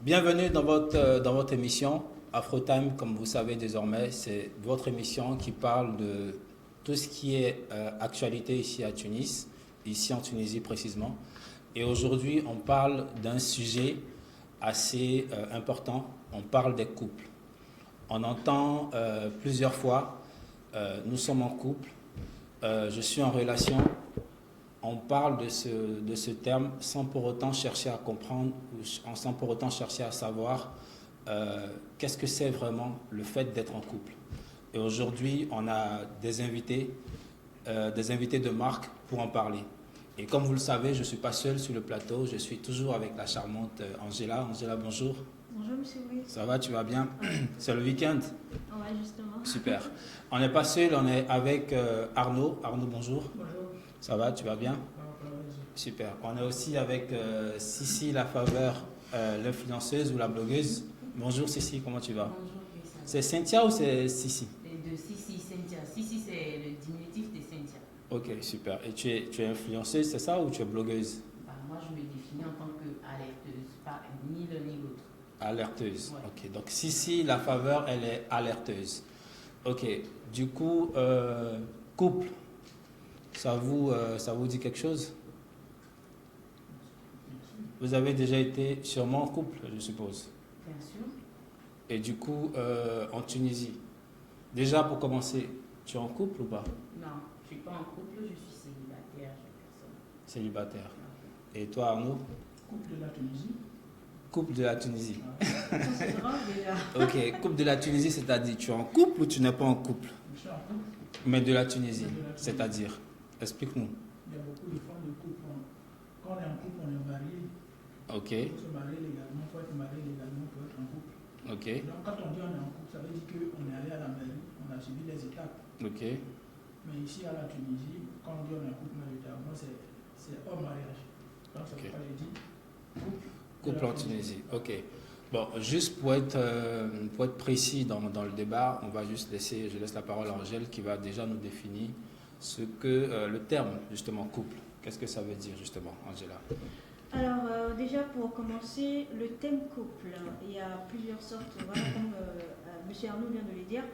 Bienvenue dans votre émission AfroTime, comme vous savez désormais, c'est votre émission qui parle de tout ce qui est actualité ici à Tunis, ici en Tunisie précisément. Et aujourd'hui, on parle d'un sujet assez important, on parle des couples. On entend plusieurs fois, nous sommes en couple, je suis en relation. On parle de ce terme sans pour autant chercher à comprendre, sans pour autant chercher à savoir qu'est-ce que c'est vraiment le fait d'être en couple. Et aujourd'hui, on a des invités de marque pour en parler. Et comme vous le savez, je ne suis pas seul sur le plateau, je suis toujours avec la charmante Angela. Angela, bonjour. Bonjour, monsieur Louis. Ça va, tu vas bien? C'est le week-end? Ouais, justement. Super. On n'est pas seul, on est avec Arnaud. Arnaud, bonjour. Bonjour. Ça va, tu vas bien? Super. On est aussi avec Sissi Lafaveur, l'influenceuse ou la blogueuse. Bonjour Sissi, comment tu vas? Bonjour, oui, ça va. C'est Cynthia ou c'est Sissi? Les deux, Sissi, Cynthia. Sissi, c'est le diminutif de Cynthia. Ok, super. Et tu es influenceuse, c'est ça, ou tu es blogueuse? Bah, moi, je me définis en tant qu'alerteuse, pas ni l'un ni l'autre. Alerteuse. Ouais. Ok, donc Sissi Lafaveur, elle est alerteuse. Ok, du coup, couple, ça vous dit quelque chose? Vous avez déjà été sûrement en couple, je suppose. Bien sûr. Et du coup, en Tunisie, déjà pour commencer, tu es en couple ou pas? Non, je ne suis pas en couple, je suis célibataire, j'ai personne. Célibataire. Et toi, Arnaud? Couple de la Tunisie. Couple de la Tunisie. Ça, c'est grave déjà. Ok, couple de la Tunisie, c'est-à-dire tu es en couple ou tu n'es pas en couple? Je suis en couple. Mais de la Tunisie, De la Tunisie. c'est-à-dire? Explique-nous. Il y a beaucoup de formes de couple. Quand on est en couple, on est marié. Ok, Il faut se marier légalement, il faut être marié légalement pour être en couple. ok, Donc quand on dit on est en couple, ça veut dire qu'on est allé à la mairie, on a suivi les étapes. ok. Mais ici à la Tunisie, quand on dit on est en couple, majoritairement, c'est hors mariage. Donc c'est Ok. pourquoi j'ai dit couple. Couple en Tunisie, ok. Bon, juste pour être précis dans le débat, je laisse la parole à Angèle qui va déjà nous définir ce que le terme, justement, couple. Qu'est-ce que ça veut dire, justement, Angela? Alors, déjà pour commencer, le thème couple, il y a plusieurs sortes. Voilà, comme monsieur Arnaud vient de le dire,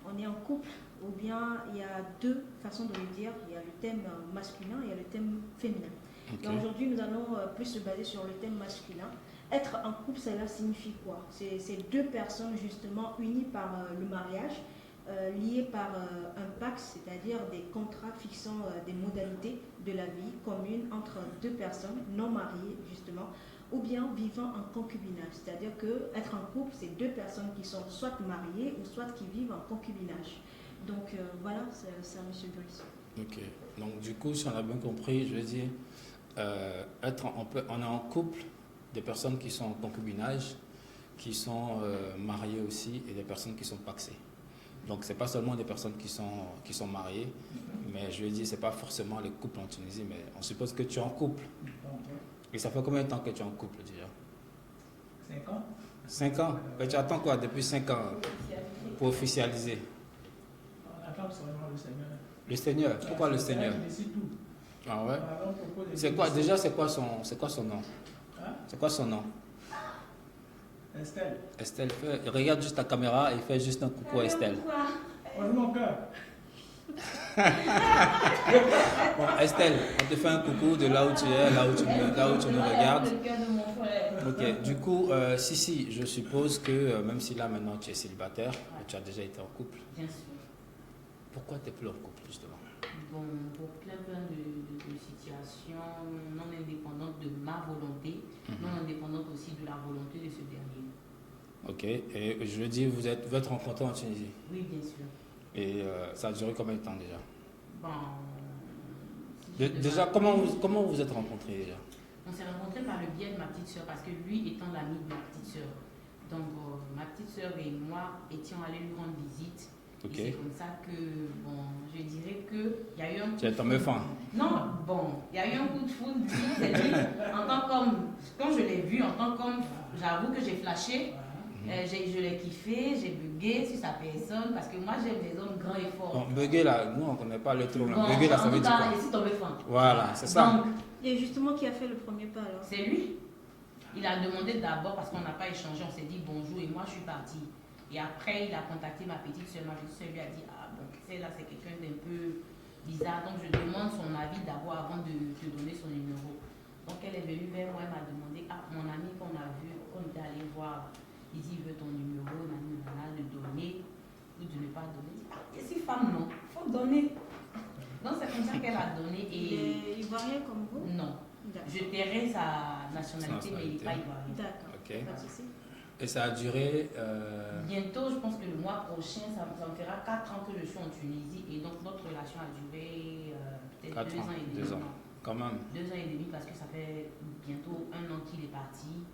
on est en couple, ou bien il y a deux façons de le dire. Il y a le thème masculin et il y a le thème féminin. Ok, Et aujourd'hui, nous allons plus se baser sur le thème masculin. Être en couple, cela signifie quoi? C'est deux personnes justement unies par le mariage, liées par un pacte, c'est-à-dire des contrats fixant des modalités de la vie commune entre deux personnes non mariées justement, ou bien vivant en concubinage. C'est-à-dire que être en couple, c'est deux personnes qui sont soit mariées ou soit qui vivent en concubinage. Donc voilà, c'est ça, monsieur Brice. ok. Donc, du coup, si on a bien compris, je veux dire, on est en couple des personnes qui sont en concubinage, qui sont mariées aussi, et des personnes qui sont pacsées. Donc, ce n'est pas seulement des personnes qui sont mariées, mais je veux dire, ce n'est pas forcément les couples en Tunisie, mais on suppose que tu es en couple. Donc, Et ça fait combien de temps que tu es en couple déjà? 5 ans. 5 ans? Mais tu attends quoi depuis 5 ans pour officialiser? On attend seulement le Seigneur. Le Seigneur? Pourquoi le C'est Seigneur? elle qui décide tout. Ah ouais? Alors, on propose des C'est quoi, décisions. déjà, c'est quoi son nom? Hein? C'est quoi son nom? Estelle. Estelle, regarde juste ta caméra et fais juste un coucou à Estelle. Ouvre mon cœur. Bon, Estelle, on te fait un coucou de là où tu es, là où tu nous regardes. Le cœur de mon frère. Ok, du coup, si, je suppose que même si là maintenant tu es célibataire, tu as déjà été en couple, Bien sûr. pourquoi tu n'es plus en couple justement? Bon, pour plein de situations non indépendantes de ma volonté, non indépendantes aussi de la volonté de ce dernier. Ok, et je veux dire, vous êtes rencontrés en Tunisie. Oui, bien sûr. Et ça a duré combien de temps déjà? Bon, si je Déjà, devais- comment vous êtes rencontrés déjà? On s'est rencontrés par le biais de ma petite soeur, parce que lui étant l'ami de ma petite soeur. Donc, ma petite soeur et moi étions allés lui rendre visite. Ok. Et c'est comme ça que, bon, je dirais qu'il y a eu un coup Tu es de tombé foudre. fan? Non, bon, il y a eu un coup de foudre. Lui, c'est lui, en tant qu'homme, quand je l'ai vu, en tant qu'homme, j'avoue que j'ai flashé. Je l'ai kiffé, j'ai bugué sur sa personne, parce que moi j'aime les hommes grands et forts. Bon, bugger là, nous on ne connaît pas le truc. Bon, Bugger là, ça en veut tout dire cas, quoi? je suis tombé fan. Voilà, c'est ça. Donc, Et justement, qui a fait le premier pas alors? c'est lui. Il a demandé d'abord, parce qu'on n'a pas échangé, on s'est dit bonjour et moi je suis partie. Et après, il a contacté ma petite soeur. Ma petite soeur lui a dit, ah bon, celle-là c'est quelqu'un d'un peu bizarre, donc je demande son avis d'abord avant de te donner son numéro. Donc elle est venue vers moi, elle m'a demandé, ah mon ami qu'on a vu, qu'on était allé voir, il dit, il veut ton numéro, de donner ou de ne pas donner. Ah, et si femme non, il faut donner. Donc c'est comme ça qu'elle a donné. Et Il ivoirien comme vous? non. Je tairai sa nationalité, mais il n'est pas ivoirien. D'accord, Ok. pas de souci. Et ça a duré... Bientôt, je pense que le mois prochain, ça me fera 4 ans que je suis en Tunisie. Et donc notre relation a duré peut-être 2 ans et demi. 2 ans, quand même. 2 ans et demi parce que ça fait bientôt 1 an qu'il est parti.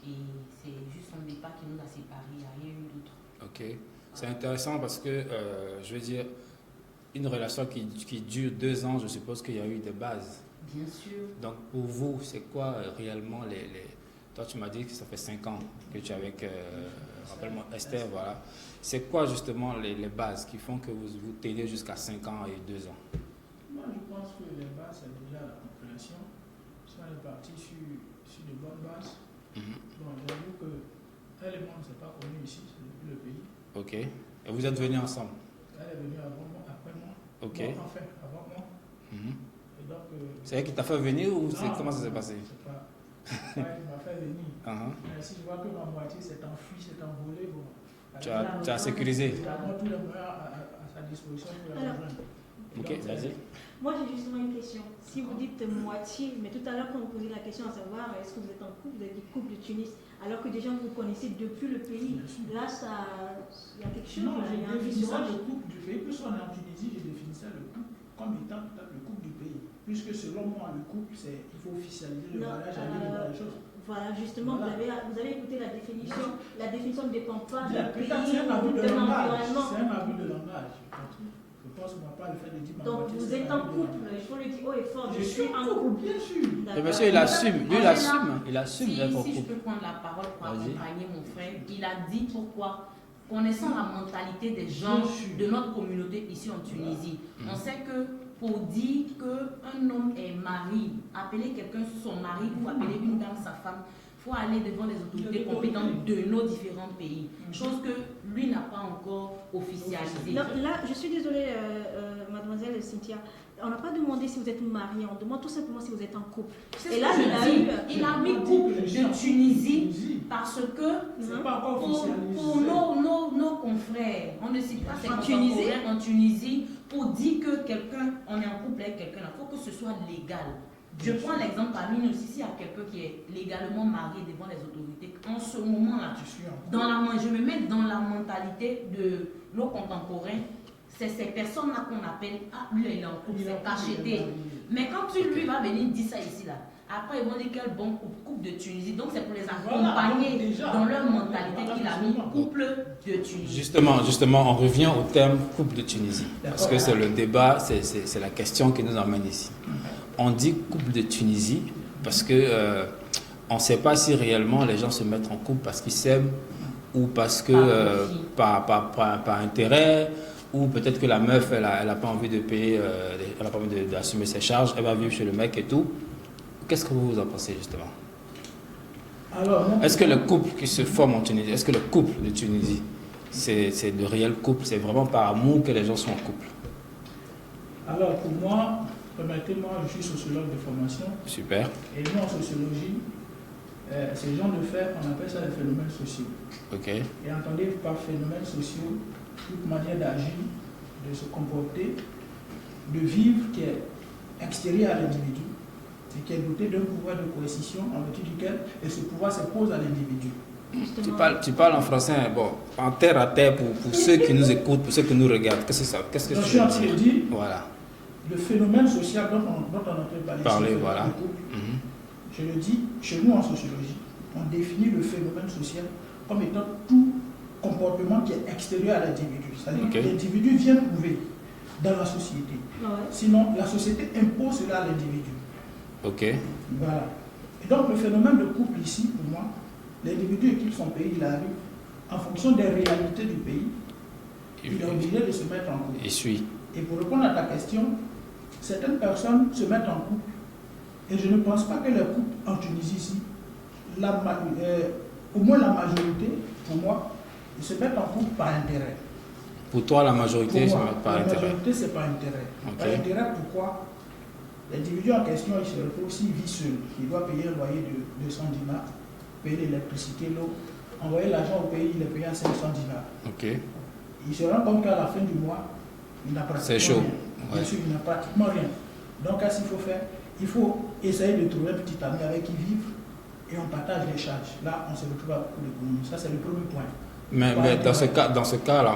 Et c'est juste son départ qui nous a séparés, il n'y a rien eu d'autre. Ok. C'est intéressant parce que, je veux dire, une relation qui dure 2 ans, je suppose qu'il y a eu des bases. Bien sûr. Donc pour vous, c'est quoi réellement les... Toi, tu m'as dit que ça fait 5 ans que tu es avec, rappelle-moi, Esther, voilà. C'est quoi justement les bases qui font que vous tenez jusqu'à 5 ans et 2 ans? Moi, je pense que les bases, c'est déjà la compréhension. Si on est parti sur de bonnes bases, bon, j'avoue qu'elle et moi, on ne s'est pas connus ici, c'est depuis le pays. Ok. Et vous êtes venus ensemble? Elle est venue avant moi, après moi. Ok. Bon, enfin, avant moi. Et donc, c'est elle qui t'a fait venir ou comment ça s'est passé? C'est pas. Ouais, il m'a fait venir. Mais si je vois que ma moitié s'est enfuie, s'est envolée, bon. Tu as sécurisé. Il a tous les moyens à sa disposition pour la rejoindre. Ok, vas-y. Moi, j'ai justement une question. Si vous dites moitié, mais tout à l'heure, quand vous posez la question à savoir est-ce que vous êtes en couple, vous avez dit couple de Tunis, alors que déjà vous connaissez depuis le pays, là, il y a quelque chose. Non, il y a je un définissais visuel. le couple du pays. Plus on est en Tunisie, je définissais le couple comme étant le couple du pays. Puisque selon moi, le couple, il faut officialiser le mariage à l'île des choses. Voilà, justement, Voilà. Vous avez écouté la définition. La définition ne dépend pas du pays C'est un abus ou de de langage. l'environnement. C'est un abus de langage. Je pense moi pas le fait de dire ma Donc moitié, vous c'est êtes un en abus de couple, langage. il faut le dire haut et fort. Je suis en couple, bien sûr. Et monsieur, il assume. Lui, il assume. Il assume Si d'être en je couple. peux prendre la parole pour Vas-y. accompagner mon frère, il a dit pourquoi. Connaissant la mentalité des gens de notre communauté ici en Tunisie, on sait que pour dire qu'un homme est mari, appeler quelqu'un son mari ou appeler une dame sa femme, il faut aller devant les autorités compétentes de nos différents pays. Chose que lui n'a pas encore officialisée. Non, là, je suis désolée, mademoiselle Cynthia. On n'a pas demandé si vous êtes marié, on demande tout simplement si vous êtes en couple. C'est Et ce là, que je dis. il Il a mis dit couple que je suis en de Tunisie Tunisie. parce que C'est pas encore pour officialisé. nos confrères, on ne cite pas ses En contemporains en Tunisie, pour dire que quelqu'un, on est en couple avec quelqu'un, il faut que ce soit légal. Je prends l'exemple parmi nous, s'il y a quelqu'un qui est légalement marié devant les autorités, en ce moment-là, Je suis en couple. je me mets dans la mentalité de nos contemporains, c'est ces personnes-là qu'on appelle, ah lui il est en couple, c'est cacheté. Mais quand tu lui vas venir dire ça ici, là, après ils vont dire quel bon couple de Tunisie. Donc c'est pour les accompagner donc déjà, dans leur mentalité qu'il a mis voilà. couple de Tunisie. Justement, on revient au terme couple de Tunisie. Parce que c'est le débat, c'est la question qui nous emmène ici. On dit couple de Tunisie parce que on ne sait pas si réellement les gens se mettent en couple parce qu'ils s'aiment ou parce que par intérêt, ou peut-être que la meuf elle a pas envie de payer, elle a pas envie d'assumer ses charges, elle va vivre chez le mec et tout. Qu'est-ce que vous en pensez justement? Alors, Est-ce que le couple qui se forme en Tunisie, est-ce que le couple de Tunisie, c'est de réel couple, c'est vraiment par amour que les gens sont en couple? Alors pour moi, permettez-moi, je suis sociologue de formation. Super. Et nous, en sociologie, ces gens de fait, on appelle ça des phénomènes sociaux. Ok. Et entendez par phénomènes sociaux toute manière d'agir, de se comporter, de vivre qui est extérieur à l'individu et qui est doté d'un pouvoir de coercition en vertu duquel et ce pouvoir s'impose à l'individu. Tu parles en français, bon, en terre à terre pour ceux qui nous écoutent, pour ceux qui nous regardent. Qu'est-ce que ça? Qu'est-ce que Donc, tu je suis en veux train de dire? dire Voilà. le phénomène social dont on entend parler, Voilà. le couple. Je le dis, chez nous en sociologie, on définit le phénomène social comme étant tout comportement qui est extérieur à l'individu. C'est-à-dire que l'individu vient prouver dans la société. Ouais. Sinon, la société impose cela à l'individu. Ok. Voilà. Et donc, le phénomène de couple ici, pour moi, l'individu quitte son pays, il arrive en fonction des réalités du pays. Il est obligé de se mettre en couple. Il suit. Et pour répondre à ta question, certaines personnes se mettent en couple. Et je ne pense pas que les couples en Tunisie ici au moins la majorité, pour moi, ils se mettent en couple par intérêt. Pour toi, la majorité Pour se moi, met par la intérêt. majorité, c'est par intérêt. Ok. Par intérêt, pourquoi? L'individu en question, il se retrouve s'il vit seul. Il doit payer un loyer de 200 dinars, payer l'électricité, l'eau, envoyer l'argent au pays, il est payé à 500 dinars. Ok. Il se rend compte qu'à la fin du mois, il n'a pratiquement C'est chaud. rien. Bien Ouais. sûr, il n'a pratiquement rien. Donc, qu'est-ce qu'il faut faire? Il faut essayer de trouver un petit ami avec qui vivre et on partage les charges. Là, on se retrouve à beaucoup d'économie. Ça, c'est le premier point. Mais dans ce cas-là,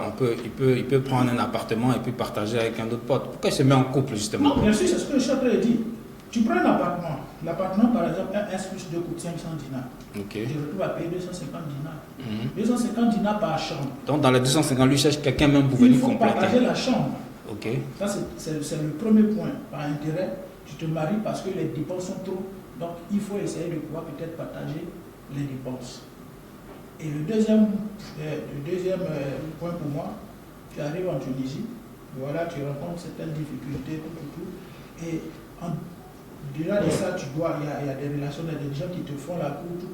il peut prendre un appartement et puis partager avec un autre pote. Pourquoi il se met en couple, justement? Non, bien sûr, c'est ce que je suis en train de dire. Tu prends un appartement. L'appartement, par exemple, un S plus 2 coûte 500 dinars. Ok. Tu te retrouves à payer 250 dinars. Mhm. 250 dinars par chambre. Donc, dans les 250, lui cherche quelqu'un même pour Il venir faut partager compléter. la chambre. Ok. Ça, c'est le premier point. Par intérêt, tu te maries parce que les dépenses sont trop. Donc, il faut essayer de pouvoir peut-être partager les dépenses. Et le deuxième point pour moi, tu arrives en Tunisie, voilà, tu rencontres certaines difficultés, tout. Et delà de ça, il y a des relations, il y a des gens qui te font la cour, tout.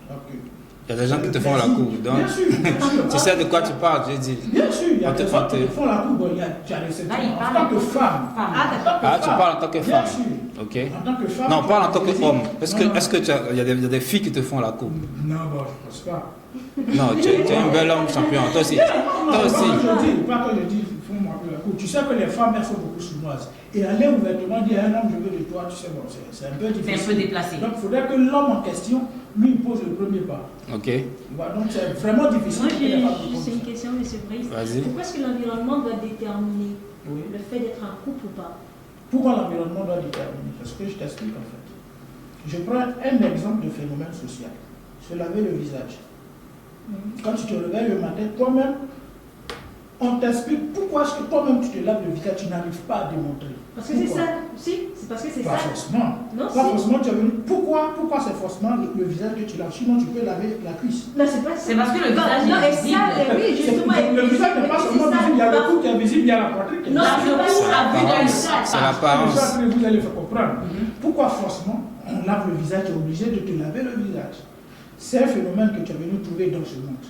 Donc, Il y a des gens qui te font la cour. Donc, bien sûr, bien sûr. tu sais de quoi tu parles, j'ai dit. Bien sûr, il y a On des te- gens on te- qui te font la cour. Bon, tu as des Là, il en parle tant que femme. Ah, tu parles en tant que Bien femme. sûr. Ok. En tant que femme. Non, tu parle as en tant des qu'homme. désirs. Est-ce que il y a des filles qui te font la cour? Non, bon, je ne pense pas. Non, tu es un bel homme champion. Toi aussi. Toi aussi. Pas que je dis, il faut moi la cour. Tu sais que les femmes, elles sont beaucoup sournoises. Et aller ouvertement dire à un homme, je veux de toi, tu sais, bon, c'est un peu difficile. C'est un peu déplacé. Donc, il faudrait que l'homme en question, lui, il pose le premier pas. Ok. Voilà, donc, c'est vraiment difficile. Moi, pour que les j'ai femmes te juste posent une ça. question, M. Brice. Vas-y. Pourquoi est-ce que l'environnement doit déterminer Oui. le fait d'être en couple ou pas? Pourquoi l'environnement doit déterminer? C'est ce que je t'explique en fait. Je prends un exemple de phénomène social. Se laver le visage. Quand tu te réveilles le matin, toi-même, on t'explique pourquoi est-ce que toi-même tu te laves le visage, tu n'arrives pas à démontrer. Parce que c'est Pourquoi? ça. Si, c'est parce que c'est Pas ça. forcément. Non, Pas si. forcément, tu as venu. Pourquoi c'est forcément le visage que tu laves? Sinon, tu peux laver la cuisse. Non, c'est pas ça. C'est parce que le visage Non, est et ça, visible. oui, justement. Le visage n'est pas seulement visible, il y a le cou qui est visible, il y a la poitrine qui est Non, visible. c'est pas C'est ça. l'apparence. C'est C'est ça l'apparence. que vous allez faire comprendre. Pourquoi forcément on lave le visage, tu es obligé de te laver le visage? C'est un phénomène que tu as venu trouver dans ce monde.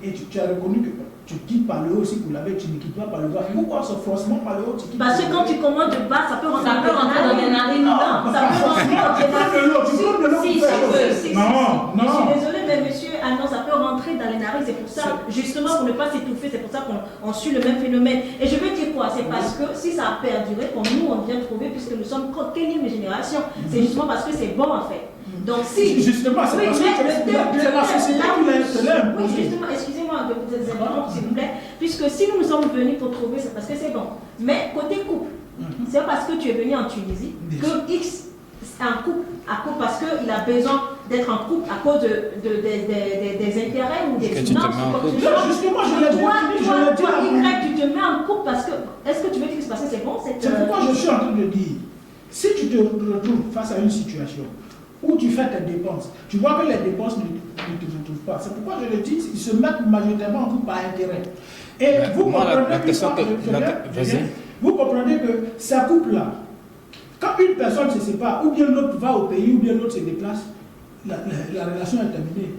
Et tu as reconnu que tu quittes par le haut aussi pour laver, tu ne quittes pas par le bas. Pourquoi c'est forcément par le haut tu quittes Parce que par le quand bas? tu commandes de bas, ça peut rentrer Ça peut rentrer dans les narines. Non, ça peut rentrer dans les Tu prends de l'eau, tu prends de l'eau Si, pour faire si, l'eau. si, Non, Je non. suis désolée, mais monsieur, ah non, ça peut rentrer dans les narines. C'est pour ça, justement, pour ne pas s'étouffer, c'est pour ça qu'on suit le même phénomène. Et je veux dire quoi? C'est parce que si ça a perduré, comme nous, on vient de trouver, puisque nous sommes quelle génération, c'est justement parce que c'est bon, en fait. Donc, si. Justement, c'est Oui, parce mais que c'est la société qui l'a Oui, imposé. justement, excusez-moi de vous interrompre, s'il vous plaît, puisque si nous sommes venus pour trouver, c'est parce que c'est bon. Mais côté couple, c'est pas parce que tu es venu en Tunisie que X est un couple parce qu'il a besoin d'être en couple à cause des intérêts ou des Que tu te finances. mets en ou quoi que couple. ce soit. Justement, je l'ai Toi, dit, toi, je l'ai dit Y, tu te mets en couple parce que. Est-ce que tu veux dire que c'est parce que c'est bon cette. C'est pourquoi je suis en train de dire, si tu te retrouves face à une situation où tu fais tes dépenses, tu vois que les dépenses ne te retrouvent pas. C'est pourquoi je le dis, ils se mettent majoritairement en couple par intérêt. Et Mais vous moi, comprenez la question que, que- vas-y. vous comprenez que ces couples-là, quand une personne se sépare, ou bien l'autre va au pays, ou bien l'autre se déplace, la relation est terminée.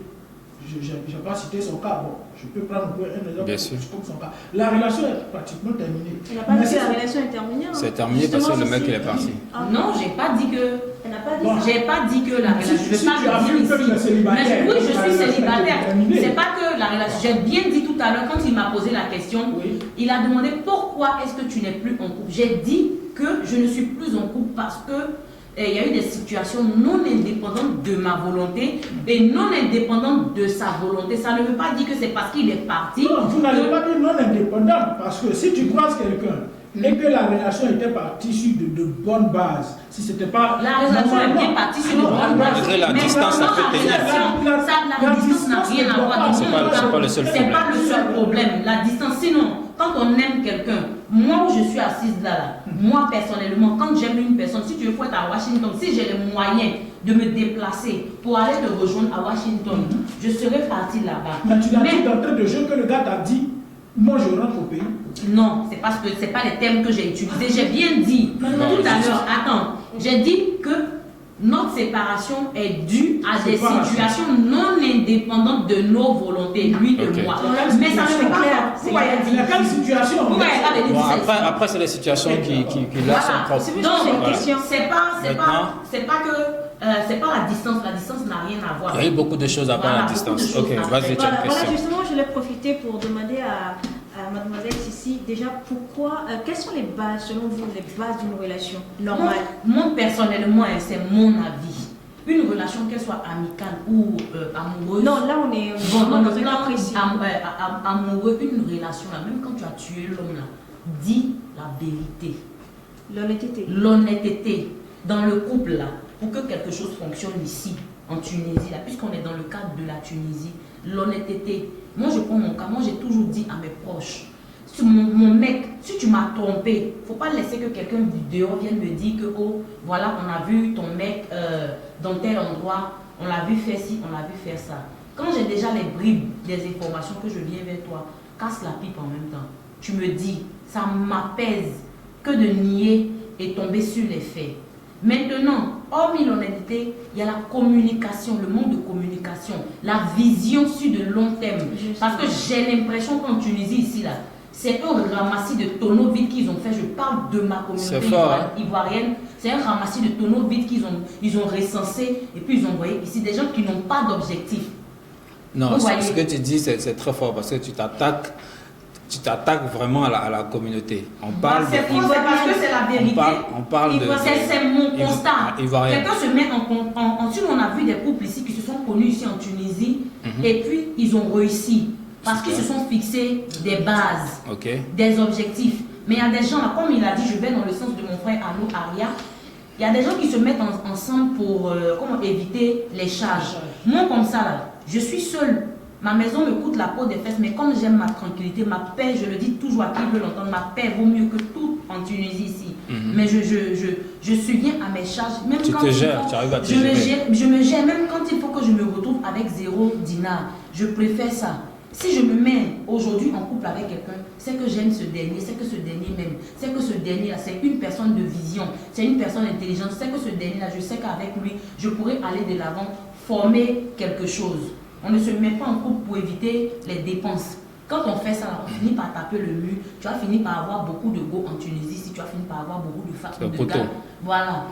Je n'ai pas cité son cas, bon, je peux prendre un exemple Bien sûr. comme son cas. La relation est pratiquement terminée. Elle n'a pas Mais dit que c'est- la relation est terminée. hein. C'est terminé parce que le mec il est parti. Ah, Non, j'ai pas dit que. Elle n'a pas dit Bon, ça. J'ai pas dit que la relation. Je Si vais pas tu as le vu dire que tu es ici. célibataire, Mais oui, je la suis relation célibataire. est terminée. C'est pas que la relation. J'ai bien dit tout à l'heure quand il m'a posé la question. Oui. Il a demandé pourquoi est-ce que tu n'es plus en couple. J'ai dit que je ne suis plus en couple parce que il y a eu des situations non indépendantes de ma volonté et non indépendantes de sa volonté. Ça ne veut pas dire que c'est parce qu'il est parti. Non, vous n'allez que- pas dire non indépendant, parce que si tu croises quelqu'un et que la relation était partie sur de bonnes bases, si c'était pas. La relation est bien partie sur de bonnes bases. Malgré la Mais distance, ça vraiment, peut la tenir. relation, la distance n'a rien à voir. C'est pas le seul C'est problème. pas le seul problème. La distance, sinon, quand on aime quelqu'un, moi où je suis assise là, moi personnellement, quand j'aime une personne, si tu veux être à Washington, si j'ai les moyens de me déplacer pour aller te rejoindre à Washington, je serais partie là-bas. Mais tu l'as dit d'entrée de jeu que le gars t'a dit, moi je rentre au pays. Non, c'est parce que c'est pas les termes que j'ai utilisés. J'ai bien dit tout à l'heure. Attends, j'ai dit que notre séparation est due à des Séparation. situations non indépendantes de nos volontés, lui de Ok. moi. Voilà, Mais ça ne c'est veut pas clair, dire. c'est Pourquoi il a dit Il y a quelle situation Pourquoi il a dit Bon, ça? après c'est les situations qui là sont Voilà. propres. C'est Donc, une Voilà. question. c'est Maintenant. pas la distance. La distance n'a rien à voir. Il y a eu beaucoup de choses après Voilà, la beaucoup de distance. choses Ok, après. vas-y, tu as Voilà, une voilà, question. justement, je voulais profiter pour demander à mademoiselle Sissi, déjà, pourquoi, quelles sont les bases, selon vous, les bases d'une relation normale? Moi, personnellement, hein, c'est mon avis. Une relation, qu'elle soit amicale ou amoureuse. Non, là, on est Bon, vraiment dans dans le un cas plan précis. amoureux, une relation, là, même quand tu as tué l'homme, là, dis la vérité. L'honnêteté. L'honnêteté dans le couple, là, pour que quelque chose fonctionne ici, en Tunisie, là, puisqu'on est dans le cadre de la Tunisie, l'honnêteté. Moi, je prends mon cas, moi, j'ai toujours dit à mes proches, si mon mec, si tu m'as trompé, faut pas laisser que quelqu'un du dehors vienne me dire que, oh, voilà, on a vu ton mec dans tel endroit, on l'a vu faire ci, on l'a vu faire ça. Quand j'ai déjà les bribes des informations que je viens vers toi, casse la pipe en même temps. Tu me dis, ça m'apaise que de nier et tomber sur les faits. Maintenant, hormis l'honnêteté, il y a la communication, le manque de communication, la vision sur de long terme. Parce que j'ai l'impression qu'en Tunisie, ici, là, c'est un ramassis de tonneaux vides qu'ils ont fait. Je parle de ma communauté C'est fort, ivoirienne. C'est un ramassis de tonneaux vides qu'ils ont recensé et puis ils ont envoyé ici. Des gens qui n'ont pas d'objectif. Non, Vous voyez. ce que tu dis, c'est très fort parce que tu t'attaques vraiment à la communauté. On parle C'est faux, c'est parce que c'est la vérité. on parle de... C'est mon constat. Ivoirien. Quelqu'un se met en si on a vu des couples ici qui se sont connus ici en Tunisie et puis ils ont réussi parce qu'ils se sont fixés des bases, Ok. des objectifs. Mais il y a des gens là, comme il a dit, je vais dans le sens de mon frère Arnaud Aria, il y a des gens qui se mettent ensemble pour comment éviter les charges. Moi comme ça là, je suis seule. Ma maison me coûte la peau des fesses, mais comme j'aime ma tranquillité, ma paix, je le dis toujours à qui veut l'entendre, ma paix vaut mieux que tout en Tunisie ici. Mais je subviens à mes charges. Même Tu quand te il gères, faut, tu arrives à te je me gérer. gère, je me gère, même quand il faut que je me retrouve avec 0 dinar. Je préfère ça. Si je me mets aujourd'hui en couple avec quelqu'un, c'est que j'aime ce dernier, c'est que ce dernier m'aime, c'est que ce dernier-là, c'est une personne de vision, c'est une personne intelligente, c'est que ce dernier-là, je sais qu'avec lui, je pourrais aller de l'avant, former quelque chose. On ne se met pas en couple pour éviter les dépenses. Quand on fait ça, on finit par taper le mur. Tu vas finir par avoir beaucoup de go en Tunisie, si tu vas finir par avoir beaucoup de femmes, de gars. Voilà.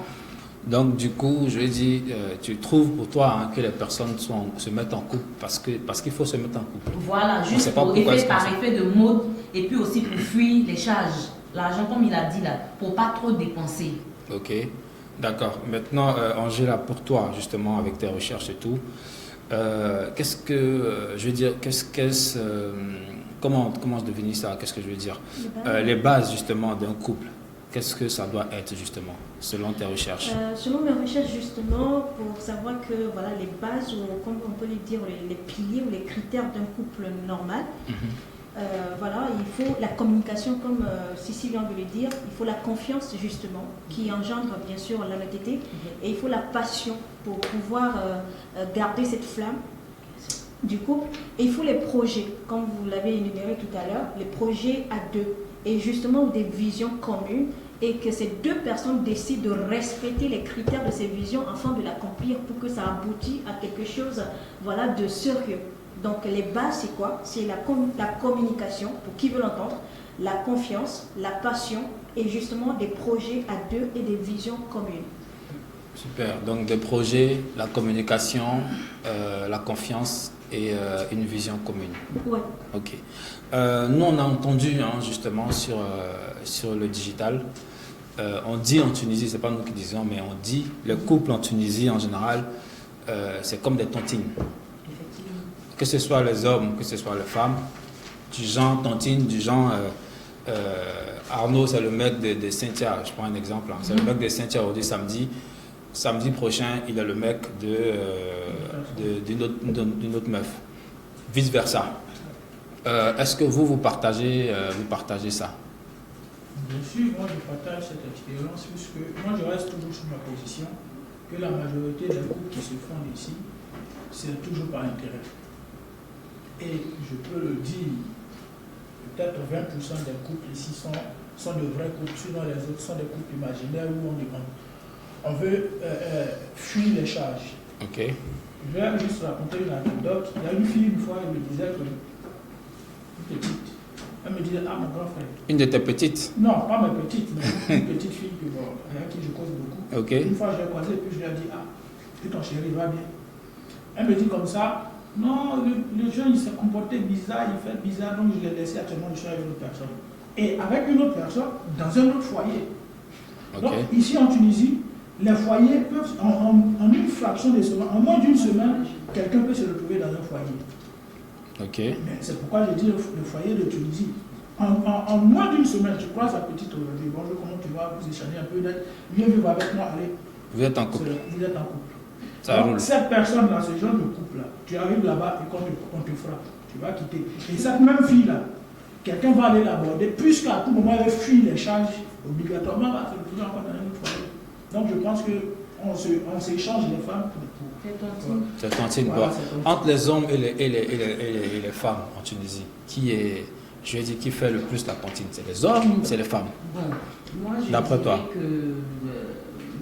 Donc du coup, je vais dire, tu trouves pour toi que les personnes se mettent en couple parce qu'il faut se mettre en couple. Voilà, sait juste pas pour pourquoi est-ce par qu'on effet de mode et puis aussi pour fuir les charges. L'argent, comme il a dit là, pour pas trop dépenser. Ok, d'accord. Maintenant, Angela, pour toi, justement, avec tes recherches et tout, qu'est-ce que, je veux dire, comment se définit ça? Qu'est-ce que je veux dire? Les bases, justement, d'un couple. Qu'est-ce que ça doit être, justement, selon tes recherches? Selon mes recherches, justement, pour savoir que voilà, les bases, ou comme on peut les dire, les piliers ou les critères d'un couple normal, voilà, il faut la communication, comme Sissi vient de le dire, il faut la confiance, justement, qui engendre, bien sûr, l'honnêteté, et il faut la passion pour pouvoir garder cette flamme du couple. Et il faut les projets, comme vous l'avez énuméré tout à l'heure, les projets à deux, et justement des visions communes, et que ces deux personnes décident de respecter les critères de ces visions afin de l'accomplir pour que ça aboutisse à quelque chose, voilà, de sérieux. Donc les bases, c'est quoi? C'est la communication, pour qui veut l'entendre, la confiance, la passion et justement des projets à deux et des visions communes. Super, donc des projets, la communication, la confiance et une vision commune. Ouais. Ok. Nous, on a entendu justement sur le digital, on dit en Tunisie, c'est pas nous qui disons, mais on dit, les couples en Tunisie en général, c'est comme des tontines. Que ce soit les hommes, que ce soit les femmes, du genre tontine, du genre Arnaud, c'est le mec de Cynthia, je prends un exemple, hein. C'est le mec de Cynthia aujourd'hui samedi prochain, il est le mec d'une autre meuf, vice versa. Est-ce que vous partagez ça? Bien sûr, moi je partage cette expérience puisque moi je reste toujours sur ma position que la majorité des couples qui se font ici, c'est toujours par intérêt. Et je peux le dire, peut-être 20% des couples ici sont de vrais couples, sinon les autres sont des couples imaginaires où on veut fuir les charges. Ok. Je vais juste raconter une anecdote. Il y a une fille, une fois, elle me disait que, une petite, elle me disait, ah, mon grand frère. Une de tes petites? Non, pas ma petite, mais une petite fille que, bon, avec qui je cause beaucoup. Ok. Une fois, je l'ai croisée, puis je lui ai dit, ah, et ton chéri va bien. Elle me dit comme ça, non, le jeune, il s'est comporté bizarre, il fait bizarre, donc je l'ai laissé actuellement, je suis avec une autre personne. Et avec une autre personne, dans un autre foyer. Ok. Donc, ici en Tunisie, les foyers peuvent, en une fraction de seconde, en moins d'une semaine, quelqu'un peut se retrouver dans un foyer. Ok. Mais c'est pourquoi je dis le foyer de Tunisie. En moins d'une semaine, tu croises la petite aujourd'hui, bonjour, comment tu vas, vous échangez un peu d'être, viens vivre avec moi, allez. Vous êtes en couple? Vous êtes en couple. Ça Donc, roule. cette personne-là, ce genre de couple-là, tu arrives là-bas et on te frappe, tu vas quitter. Et cette même fille-là, quelqu'un va aller l'aborder, puisqu'à tout moment elle fuit les charges, obligatoirement va se retrouver encore dans un autre foyer. Donc je pense qu'on s'échange les femmes pour C'est tontine. Voilà, Bon. c'est tontine. Entre les hommes et les femmes en Tunisie, je vais dire, qui fait le plus la tontine? C'est les hommes, c'est les femmes? Bon, moi je D'après toi? dirais que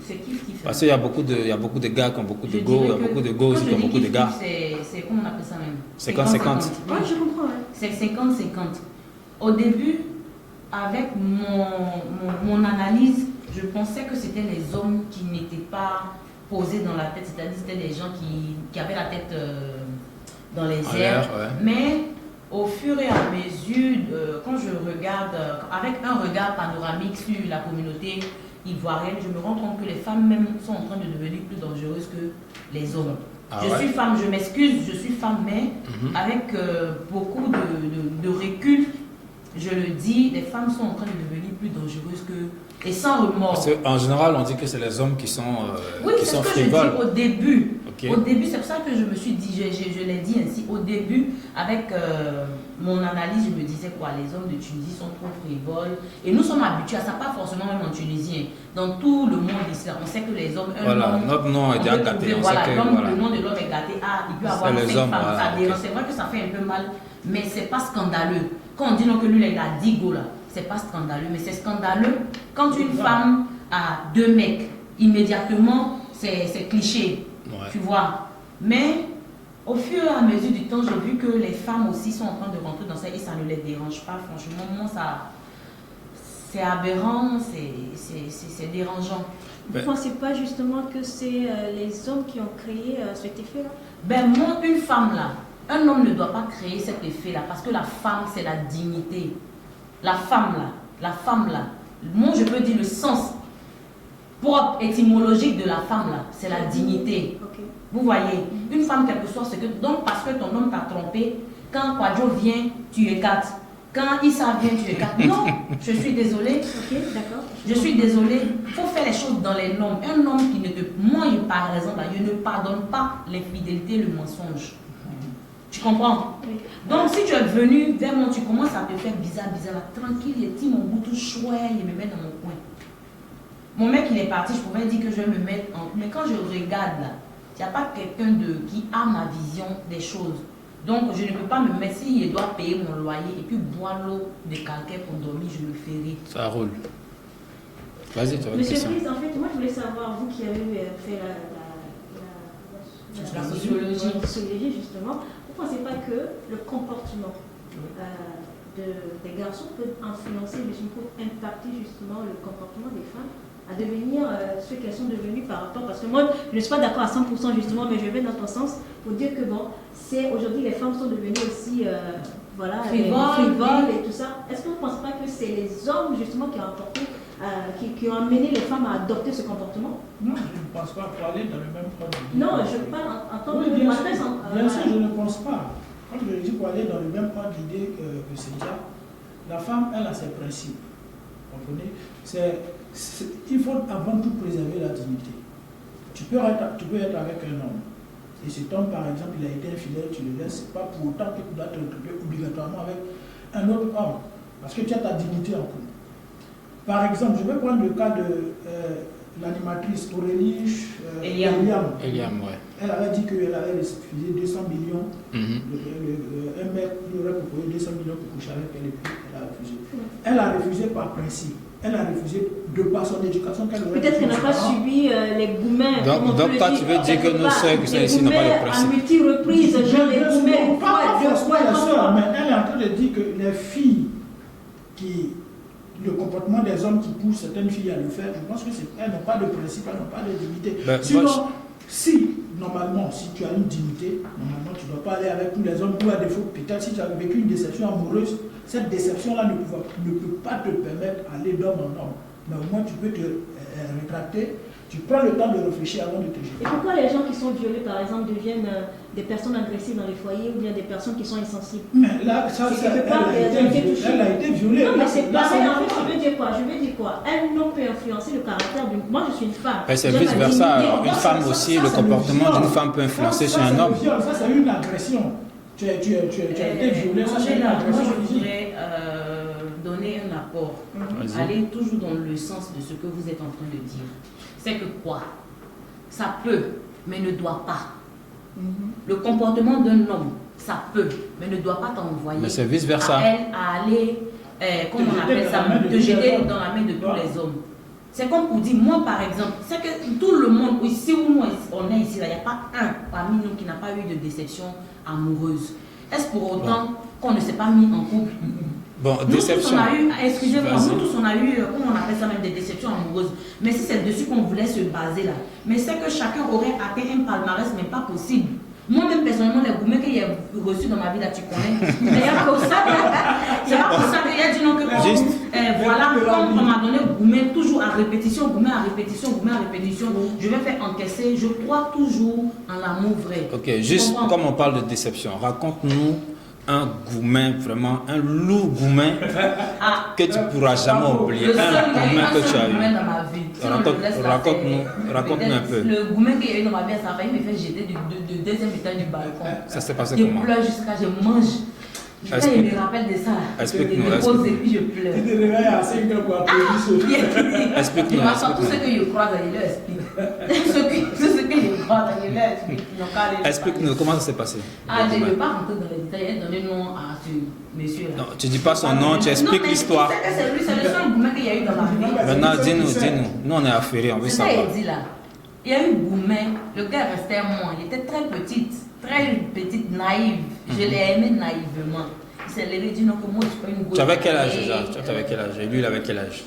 c'est qui fait. Parce qu'il y a beaucoup de gars qui ont beaucoup de Je go, il y a dirais beaucoup que de go aussi quand qui ont je dis beaucoup de kiff, gars. C'est comment on appelle ça même? 50-50. Oui, je comprends. Ouais. C'est 50-50. Au début, avec mon analyse, je pensais que c'était les hommes qui n'étaient pas posés dans la tête, c'est-à-dire c'était des gens qui avaient la tête dans les En airs. l'air, ouais. Mais au fur et à mesure, quand je regarde, avec un regard panoramique sur la communauté ivoirienne, je me rends compte que les femmes même sont en train de devenir plus dangereuses que les hommes. Ah je ouais? suis femme, je m'excuse, je suis femme, mais avec beaucoup de recul, je le dis, les femmes sont en train de devenir plus dangereuses que... Et sans remords. Parce qu'en général, on dit que c'est les hommes qui sont, Oui, qui c'est sont ce que je dis frivoles. au début. Ok. Au début, c'est pour ça que je me suis dit, je l'ai dit ainsi, au début, avec mon analyse, je me disais quoi, les hommes de Tunisie sont trop frivoles. Et nous sommes habitués à ça, pas forcément même en Tunisie. Dans tout le monde ici, on sait que les hommes... Voilà, notre nom est déjà gâté. On Voilà, sait que, voilà. le nom de l'homme est gâté. Ah, il peut avoir C'est les 5 hommes, femmes, voilà, ça dérange. ok. C'est vrai que ça fait un peu mal, mais c'est pas scandaleux. Quand on dit non que lui, il a 10 go là, c'est pas scandaleux, mais c'est scandaleux quand une femme a 2 mecs, immédiatement, c'est cliché, Ouais. tu vois. Mais au fur et à mesure du temps, j'ai vu que les femmes aussi sont en train de rentrer dans ça et ça ne les dérange pas. Franchement, moi, ça, c'est aberrant, c'est dérangeant. Vous ne pensez pas justement que c'est les hommes qui ont créé cet effet-là? Ben moi, une femme là, un homme ne doit pas créer cet effet là parce que la femme, c'est la dignité. La femme là, moi je peux dire le sens propre, étymologique de la femme là, c'est la dignité. Ok. Vous voyez, une femme, quel que soit ce que... Donc, parce que ton homme t'a trompé, quand Kwadjo vient, tu écartes. Quand Issa vient, tu écartes. Non, je suis désolée. Ok, d'accord. Je suis désolée. Il faut faire les choses dans les normes. Un homme qui ne te... Moi, par exemple, je ne pardonne pas l'infidélité, le mensonge. Tu comprends? Oui. Donc, si tu es venu vers moi, tu commences à te faire bizarre, là, tranquille, il dit mon goût tout chouette, il me met dans mon coin. Mon mec, il est parti, je pouvais dire que je vais me mettre en... Mais quand je regarde là, il n'y a pas quelqu'un qui a ma vision des choses. Donc, je ne peux pas me mettre, s'il doit payer mon loyer et puis boire l'eau de calcaire pour dormir, je le ferai. Ça roule. Vas-y, tu as une Monsieur question. Prise, en fait, moi je voulais savoir, vous qui avez fait La sociologie. justement, vous ne pensez pas que le comportement des garçons peut influencer, peut impacter justement le comportement des femmes à devenir ce qu'elles sont devenues par rapport, parce que moi je ne suis pas d'accord à 100% justement, mais je vais dans ton sens pour dire que bon, c'est aujourd'hui les femmes sont devenues aussi voilà, frivoles et tout ça. Est-ce que vous ne pensez pas que c'est les hommes justement qui ont apporté, qui ont amené les femmes à adopter ce comportement? Non, je ne pense pas pour aller dans le même ordre d'idée. Non, je parle en tant Oui, que bien matrice. sûr, bien sûr, je ne pense pas. Quand je dis pour aller dans le même ordre d'idée que Cynthia, la femme, elle a ses principes. Vous comprenez? Il faut avant tout préserver la dignité. Tu peux être avec un homme. Et cet homme, par exemple, il a été infidèle, tu le laisses, c'est pas pour autant que tu dois te retrouver obligatoirement avec un autre homme. Parce que tu as ta dignité en couple. Par exemple, je vais prendre le cas de l'animatrice Aurélie Eliam, ouais. Elle avait dit qu'elle avait refusé 200 millions, un mec il aurait proposé 200 millions pour coucher avec elle et puis elle a refusé. Elle a refusé par principe. Elle a refusé de par son éducation qu'elle aurait. Peut-être qu'elle n'a pas subi les gourmets. Donc toi, tu veux dire que nos soeurs qui sont ici n'ont pas de principe. À multi-reprises, genre les gourmets une fois, deux fois, trois fois. Mais elle est en train de dire que les filles le comportement des hommes qui poussent certaines filles à le faire, je pense qu'elles n'ont pas de principe, elles n'ont pas de dignité. Sinon, normalement, si tu as une dignité, normalement, tu ne dois pas aller avec tous les hommes pour un défaut. Peut-être si tu as vécu une déception amoureuse, cette déception-là ne peut pas te permettre d'aller d'homme en homme. Mais au moins, tu peux te rétracter. Tu prends le temps de réfléchir avant de te jeter. Et pourquoi les gens qui sont violés, par exemple, deviennent des personnes agressives dans les foyers ou bien des personnes qui sont insensibles? Mais là, elle a été violée. Non, mais c'est pareil. En fait, je veux dire quoi? Un homme peut influencer le caractère d'une... Moi, je suis une femme. C'est vice-versa. Alors, une femme aussi, le comportement d'une femme peut influencer sur un homme. Ça, c'est une agression. Tu as été violé. Moi, je voudrais donner un apport. Aller toujours dans le sens de ce que vous êtes en train de dire. C'est que quoi? Ça peut, mais ne doit pas. Le comportement d'un homme, ça peut, mais ne doit pas t'envoyer. Mais c'est vice-versa. À aller, comment on appelle ça, te jeter dans la main de tous les hommes. C'est comme pour dire, moi par exemple, c'est que tout le monde, ici où nous on est ici, il n'y a pas un parmi nous qui n'a pas eu de déception amoureuse. Est-ce pour autant qu'on ne s'est pas mis en couple? Bon, nous déception. Tous on a eu, excusez-moi, nous tous on a eu, comment on appelle ça même, des déceptions amoureuses. Mais si c'est dessus qu'on voulait se baser là. Mais c'est que chacun aurait atteint un palmarès, mais pas possible. Moi-même personnellement, les gourmets qu'il y a reçus dans ma vie là, tu connais. Mais il y a pour ça, c'est pas pour ça qu'il y a dit non que voilà, comme on m'a donné gourmet, toujours à répétition, gourmet à répétition, gourmet à répétition, je vais faire encaisser, je crois toujours en l'amour vrai. Ok, juste comme on parle de déception, raconte-nous un gourmet, vraiment un lourd gourmet que tu ne pourras jamais oublier. Un gourmet que tu as eu. Raconte-nous un peu. Le gourmet qu'il y a eu dans ma vie, ça a failli me faire jeter du deuxième étage du balcon. Ça s'est passé je comment? Je pleure jusqu'à je mange. Quand il me rappelle de ça, explique-nous. Et puis je pleure. Tu te réveilles à 5 heures pour applaudir. Explique-nous. Tout ce que je croise, il leur explique. Tout ce que je croise, il leur explique. Explique-nous comment ça s'est passé. Je ne vais pas rentrer dans les détails, donner nom à ce monsieur-là. Non, tu ne dis pas son nom, tu expliques l'histoire. C'est le seul gourmet qu'il y a eu dans ma vie. Maintenant, dis-nous. Nous, on est affairés, on veut savoir. C'est ça qu'il dit là. Il y a eu gourmet, le gars restait à moi, il était très petite, naïve. Je l'ai aimé naïvement. Il s'est levé et dit non que moi je suis pas une gourmet. Tu avais quel âge déjà? Tu avais quel âge? Et lui, il avait quel âge?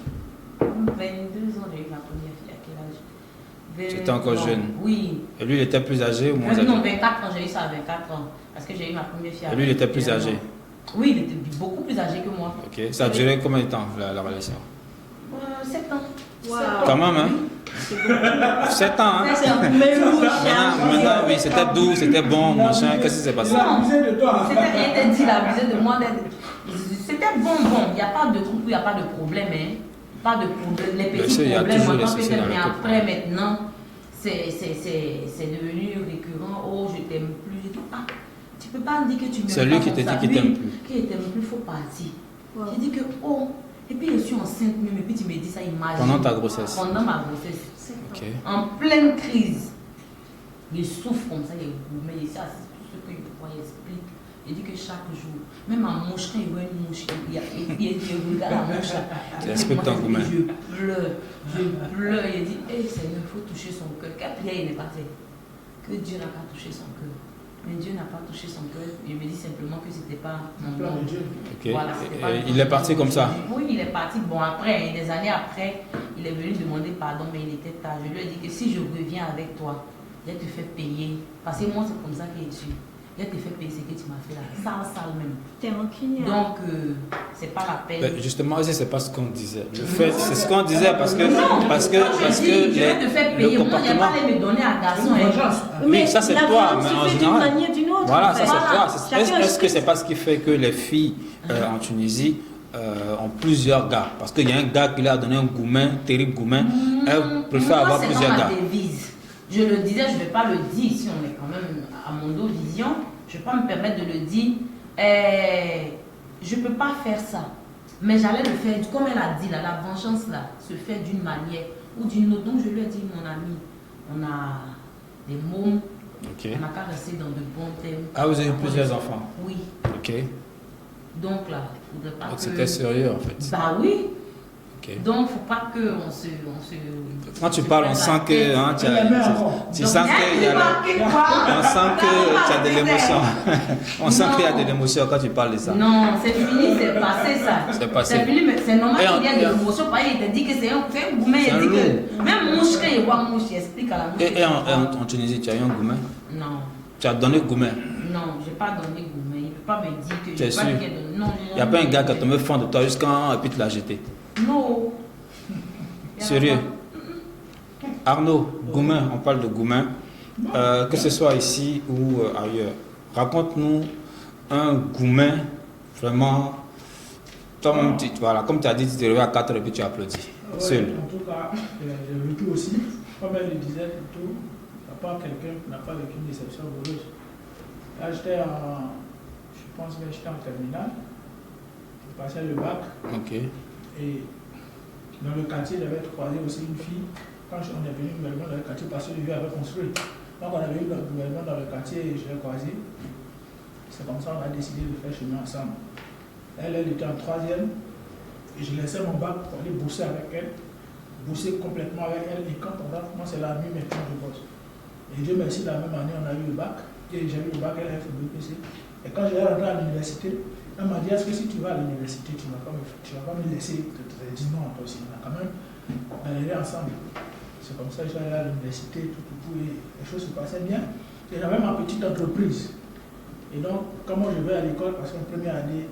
22 ans, j'ai eu ma première fille. À quel âge? Tu étais encore jeune? Oui. Et lui, il était plus âgé ou moins âgé? Non, 24 ans, j'ai eu ça à 24 ans. Parce que j'ai eu ma première fille. Et lui, il était plus âgé? Oui, il était beaucoup plus âgé que moi. Ok. Ça a duré combien de temps la relation? 7 ans. Wow. Quand même, hein? 7 ans, hein? C'est un gourmet louche. Maintenant, oui, c'était doux, c'était bon, machin. Qu'est-ce qui s'est passé? Non, c'était dit, là, abusé de moi. C'était bon. Il n'y a pas de truc, il n'y a pas de problème, hein. Pas de problème. Les petits problèmes, mais après, maintenant, c'est devenu récurrent. Oh, je t'aime plus. Tu peux pas me dire que tu m'aimes pas. C'est lui qui te dit qu'il t'aime plus. Qu'il t'aime plus, il faut partir. J'ai dit que, oh, et puis je suis enceinte même, et puis tu me dis ça, imagine. Pendant ta grossesse? Pendant ma grossesse. Okay. En pleine crise. Il souffre comme ça, il est gourmet, il sait tout ce que je vois, il explique. Il dit que chaque jour, même en mouche, quand il voit une mouche, il regarde la mouche là. Tu expliques ton gourmet. Je pleure, il dit, hé Seigneur, il faut toucher son cœur. Quelle prière il n'est pas fait? Que Dieu n'a pas touché son cœur. Mais Dieu n'a pas touché son cœur. Il me dit simplement que ce n'était pas mon plan de Dieu. Okay. Voilà, il est parti comme ça? Oui, il est parti. Bon, après, des années après, il est venu demander pardon, mais il était tard. Je lui ai dit que si je reviens avec toi, je vais te faire payer. Parce que moi, c'est comme ça qu'il est dessus. Je vais te faire payer ce que tu m'as fait là. Sale même. T'es rancunier. Donc, c'est pas la peine. Ben, justement, c'est pas ce qu'on disait. Le fait, c'est ce qu'on disait parce que. Non, parce que je vais te faire payer. Moi, il n'y a pas à me donner à garçon. Mais ça, c'est toi, mais en général. D'une manière, d'une autre. Voilà, ça, c'est toi. Chacun Est-ce que c'est pas ce qui fait que les filles en Tunisie ont plusieurs gars? Parce qu'il y a un gars qui lui a donné un gourmet, terrible gourmet. Elle préfère avoir plusieurs gars. Je le disais, je ne vais pas le dire si on est quand même à Mondo Vision. Je ne vais pas me permettre de le dire. Je ne peux pas faire ça. Mais j'allais le faire, comme elle a dit, là, la vengeance là, se fait d'une manière ou d'une autre. Donc je lui ai dit, mon ami, on a des mômes, on n'a qu'à rester dans de bons thèmes. Ah, vous avez eu plusieurs enfants? Oui. Ok. Donc là, il faudrait pas Donc que... c'était sérieux en fait. Bah oui. Ok. Donc, faut pas qu'on se... Quand tu parles, on sent que hein, tu sens qu'il y a on sent que tu as de l'émotion. On sent qu'il y a de l'émotion quand tu parles de ça. Non, c'est fini, c'est passé ça. C'est passé. C'est fini, mais c'est normal Et qu'il y ait de l'émotion. Par exemple, il te dit que c'est un gourmet, il dit que même mouche, quand il voit mouche, il explique à la mouche. Et en Tunisie, tu as eu un gourmet? Non. Tu as donné gourmet? Non, je n'ai pas donné gourmet. Il ne peut pas me dire que Tu es je n'ai pas sûr? dit qu'il non. Il n'y a pas un gars qui a tombé fond de toi jusqu'en et puis tu l'as jeté? Non. Sérieux? Arnaud, gourmet, on parle de gourmet. Que ce soit ici ou ailleurs. Raconte-nous un gourmet vraiment. Toi-même, voilà, comme tu as dit, tu t'es levé à 4 heures et puis tu as applaudi. Ouais, Seul. en tout cas, j'ai vécu aussi, comme elle le disait plutôt, il n'y a pas quelqu'un qui n'a pas vécu une déception heureuse. Là, je pense que j'étais en terminale, je passais le bac, Ok. et dans le quartier, j'avais croisé aussi une fille. Quand on est venu nouvellement dans le quartier, parce que le vieux avait construit. Donc on avait eu nouvellement dans le quartier et je l'ai croisée. C'est comme ça qu'on a décidé de faire chemin ensemble. Elle était en 3e. Et je laissais mon bac pour aller bosser avec elle, bosser complètement avec elle. Et quand on va, moi c'est la nuit maintenant je bosse. Et Dieu merci, la même année on a eu le bac. Et j'ai eu le bac, elle a fait le BPC. Et quand j'ai rentré à l'université, elle m'a dit, est-ce que si tu vas à l'université, tu ne vas pas me laisser? Je dis non, toi aussi, on a quand même galéré ensemble. C'est comme ça que je suis allé à l'université, tout, et les choses se passaient bien. Et j'avais ma petite entreprise. Et donc, comment je vais à l'école, parce qu'en première année,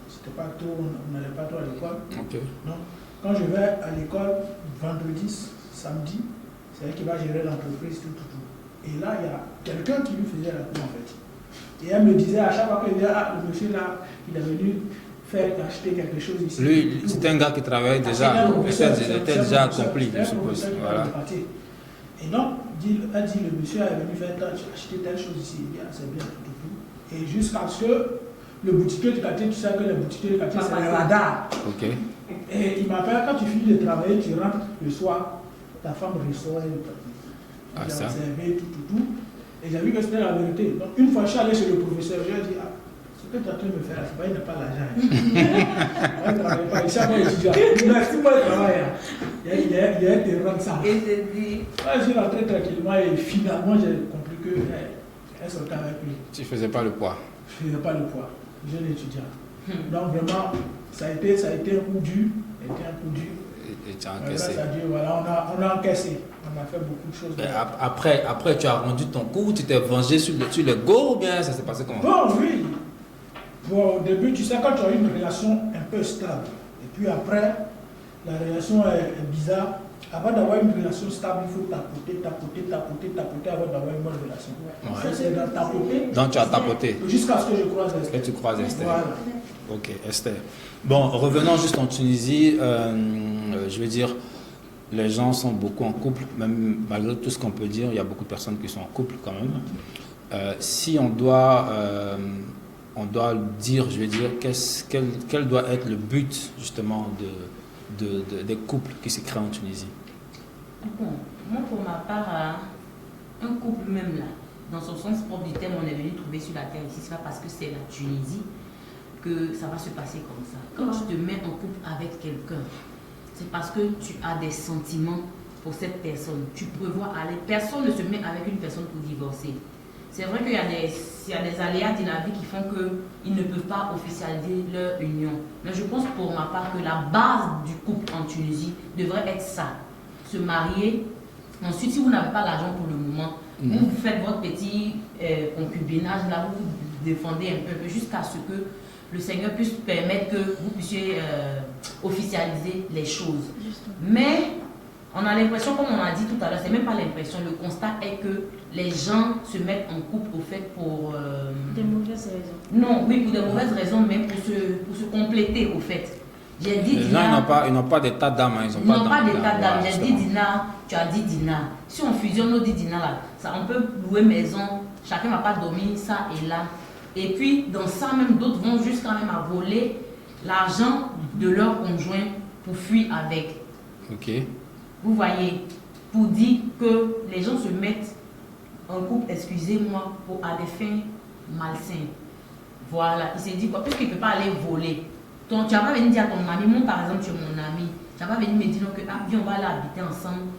c'était pas trop, on n'allait pas trop à l'école. Ok. Donc, quand je vais à l'école, vendredi, samedi, c'est elle qui va gérer l'entreprise, tout. Et là, il y a quelqu'un qui lui faisait la cour en fait. Et elle me disait à chaque fois qu'elle disait, ah, le monsieur là, il est venu faire acheter quelque chose ici. Lui, c'était un gars qui travaillait déjà, il était déjà accompli, je suppose. Voilà. Et donc, elle dit, le monsieur est venu faire acheter telle chose ici. Il dit, ah, c'est bien, tout. Et jusqu'à ce que le boutiquier du quartier, tu sais que le boutiquier du quartier, c'est le radar. Ok. Et il m'appelle, quand tu finis de travailler, tu rentres le soir, ta femme ressort, elle ça. observé, tout. Et j'ai vu que c'était la vérité. Donc, une fois, je suis allé chez le professeur, je lui ai dit, ah, ce que tu es en train de me faire, c'est pas, il n'a pas l'argent. Il ne travaille pas, il s'est pas étudiant. Il a six mois de travail. Il a été rendre ça. Et je dis. Je suis rentré tranquillement et finalement, j'ai compris qu'elle sortait avec lui. Tu ne faisais pas le poids. Je ne faisais pas le poids. Jeune étudiant. Donc, vraiment, ça a été un coup dur. Et tu as encaissé. Grâce à Dieu, voilà, on a encaissé. On a fait beaucoup de choses. Après, tu as rendu ton coup, tu t'es vengé sur les go ou bien ça s'est passé comment? Bon, oui. Bon, au début, tu sais, quand tu as une relation un peu stable, et puis après, la relation est bizarre. Avant d'avoir une relation stable, il faut tapoter avant d'avoir une bonne relation. Ouais. C'est dans tapoter. Donc tu as tapoté. Jusqu'à ce que je croise Esther. Et tu croises Esther. Voilà. Ok, Esther. Bon, revenons juste en Tunisie. Je veux dire, les gens sont beaucoup en couple, même malgré tout ce qu'on peut dire, il y a beaucoup de personnes qui sont en couple quand même. Si on doit dire, je veux dire, quel doit être le but justement des couples qui se créent en Tunisie? Bon, moi pour ma part, un couple même là, dans son sens propre du terme, on est venu trouver sur la terre ici, c'est pas parce que c'est la Tunisie que ça va se passer comme ça. Quand tu te mets en couple avec quelqu'un, c'est parce que tu as des sentiments pour cette personne. Tu prévois aller. Personne ne se met avec une personne pour divorcer. C'est vrai qu'il y a des aléas de la vie qui font qu'ils ne peuvent pas officialiser leur union. Mais je pense pour ma part que la base du couple en Tunisie devrait être ça. Se marier. Ensuite, si vous n'avez pas l'argent pour le moment, vous faites votre petit concubinage, là, vous vous défendez un peu jusqu'à ce que le Seigneur puisse permettre que vous puissiez officialiser les choses. Justement. Mais on a l'impression, comme on a dit tout à l'heure, c'est même pas l'impression, le constat est que les gens se mettent en couple au fait pour... Des mauvaises raisons. Non, oui, pour de mauvaises raisons, mais pour se compléter au fait. J'ai dit Les Dina... gens, ils n'ont pas d'état d'âme. Ils n'ont pas d'état d'âme. J'ai dit Dina, tu as dit Dina. Si on fusionne nos 10 Dina là, ça, on peut louer maison, chacun ne va pas dormir ça et là. Et puis, dans ça même, d'autres vont jusqu'à même à voler l'argent de leur conjoint pour fuir avec. Ok. Vous voyez, pour dire que les gens se mettent en couple, excusez-moi, à des fins malsaines. Voilà, il s'est dit quoi, puisqu'il ne peut pas aller voler. Donc, tu n'as pas venu dire à ton ami, moi par exemple, tu es mon ami. Tu n'as pas venu me dire que, ah, viens, on va aller habiter ensemble.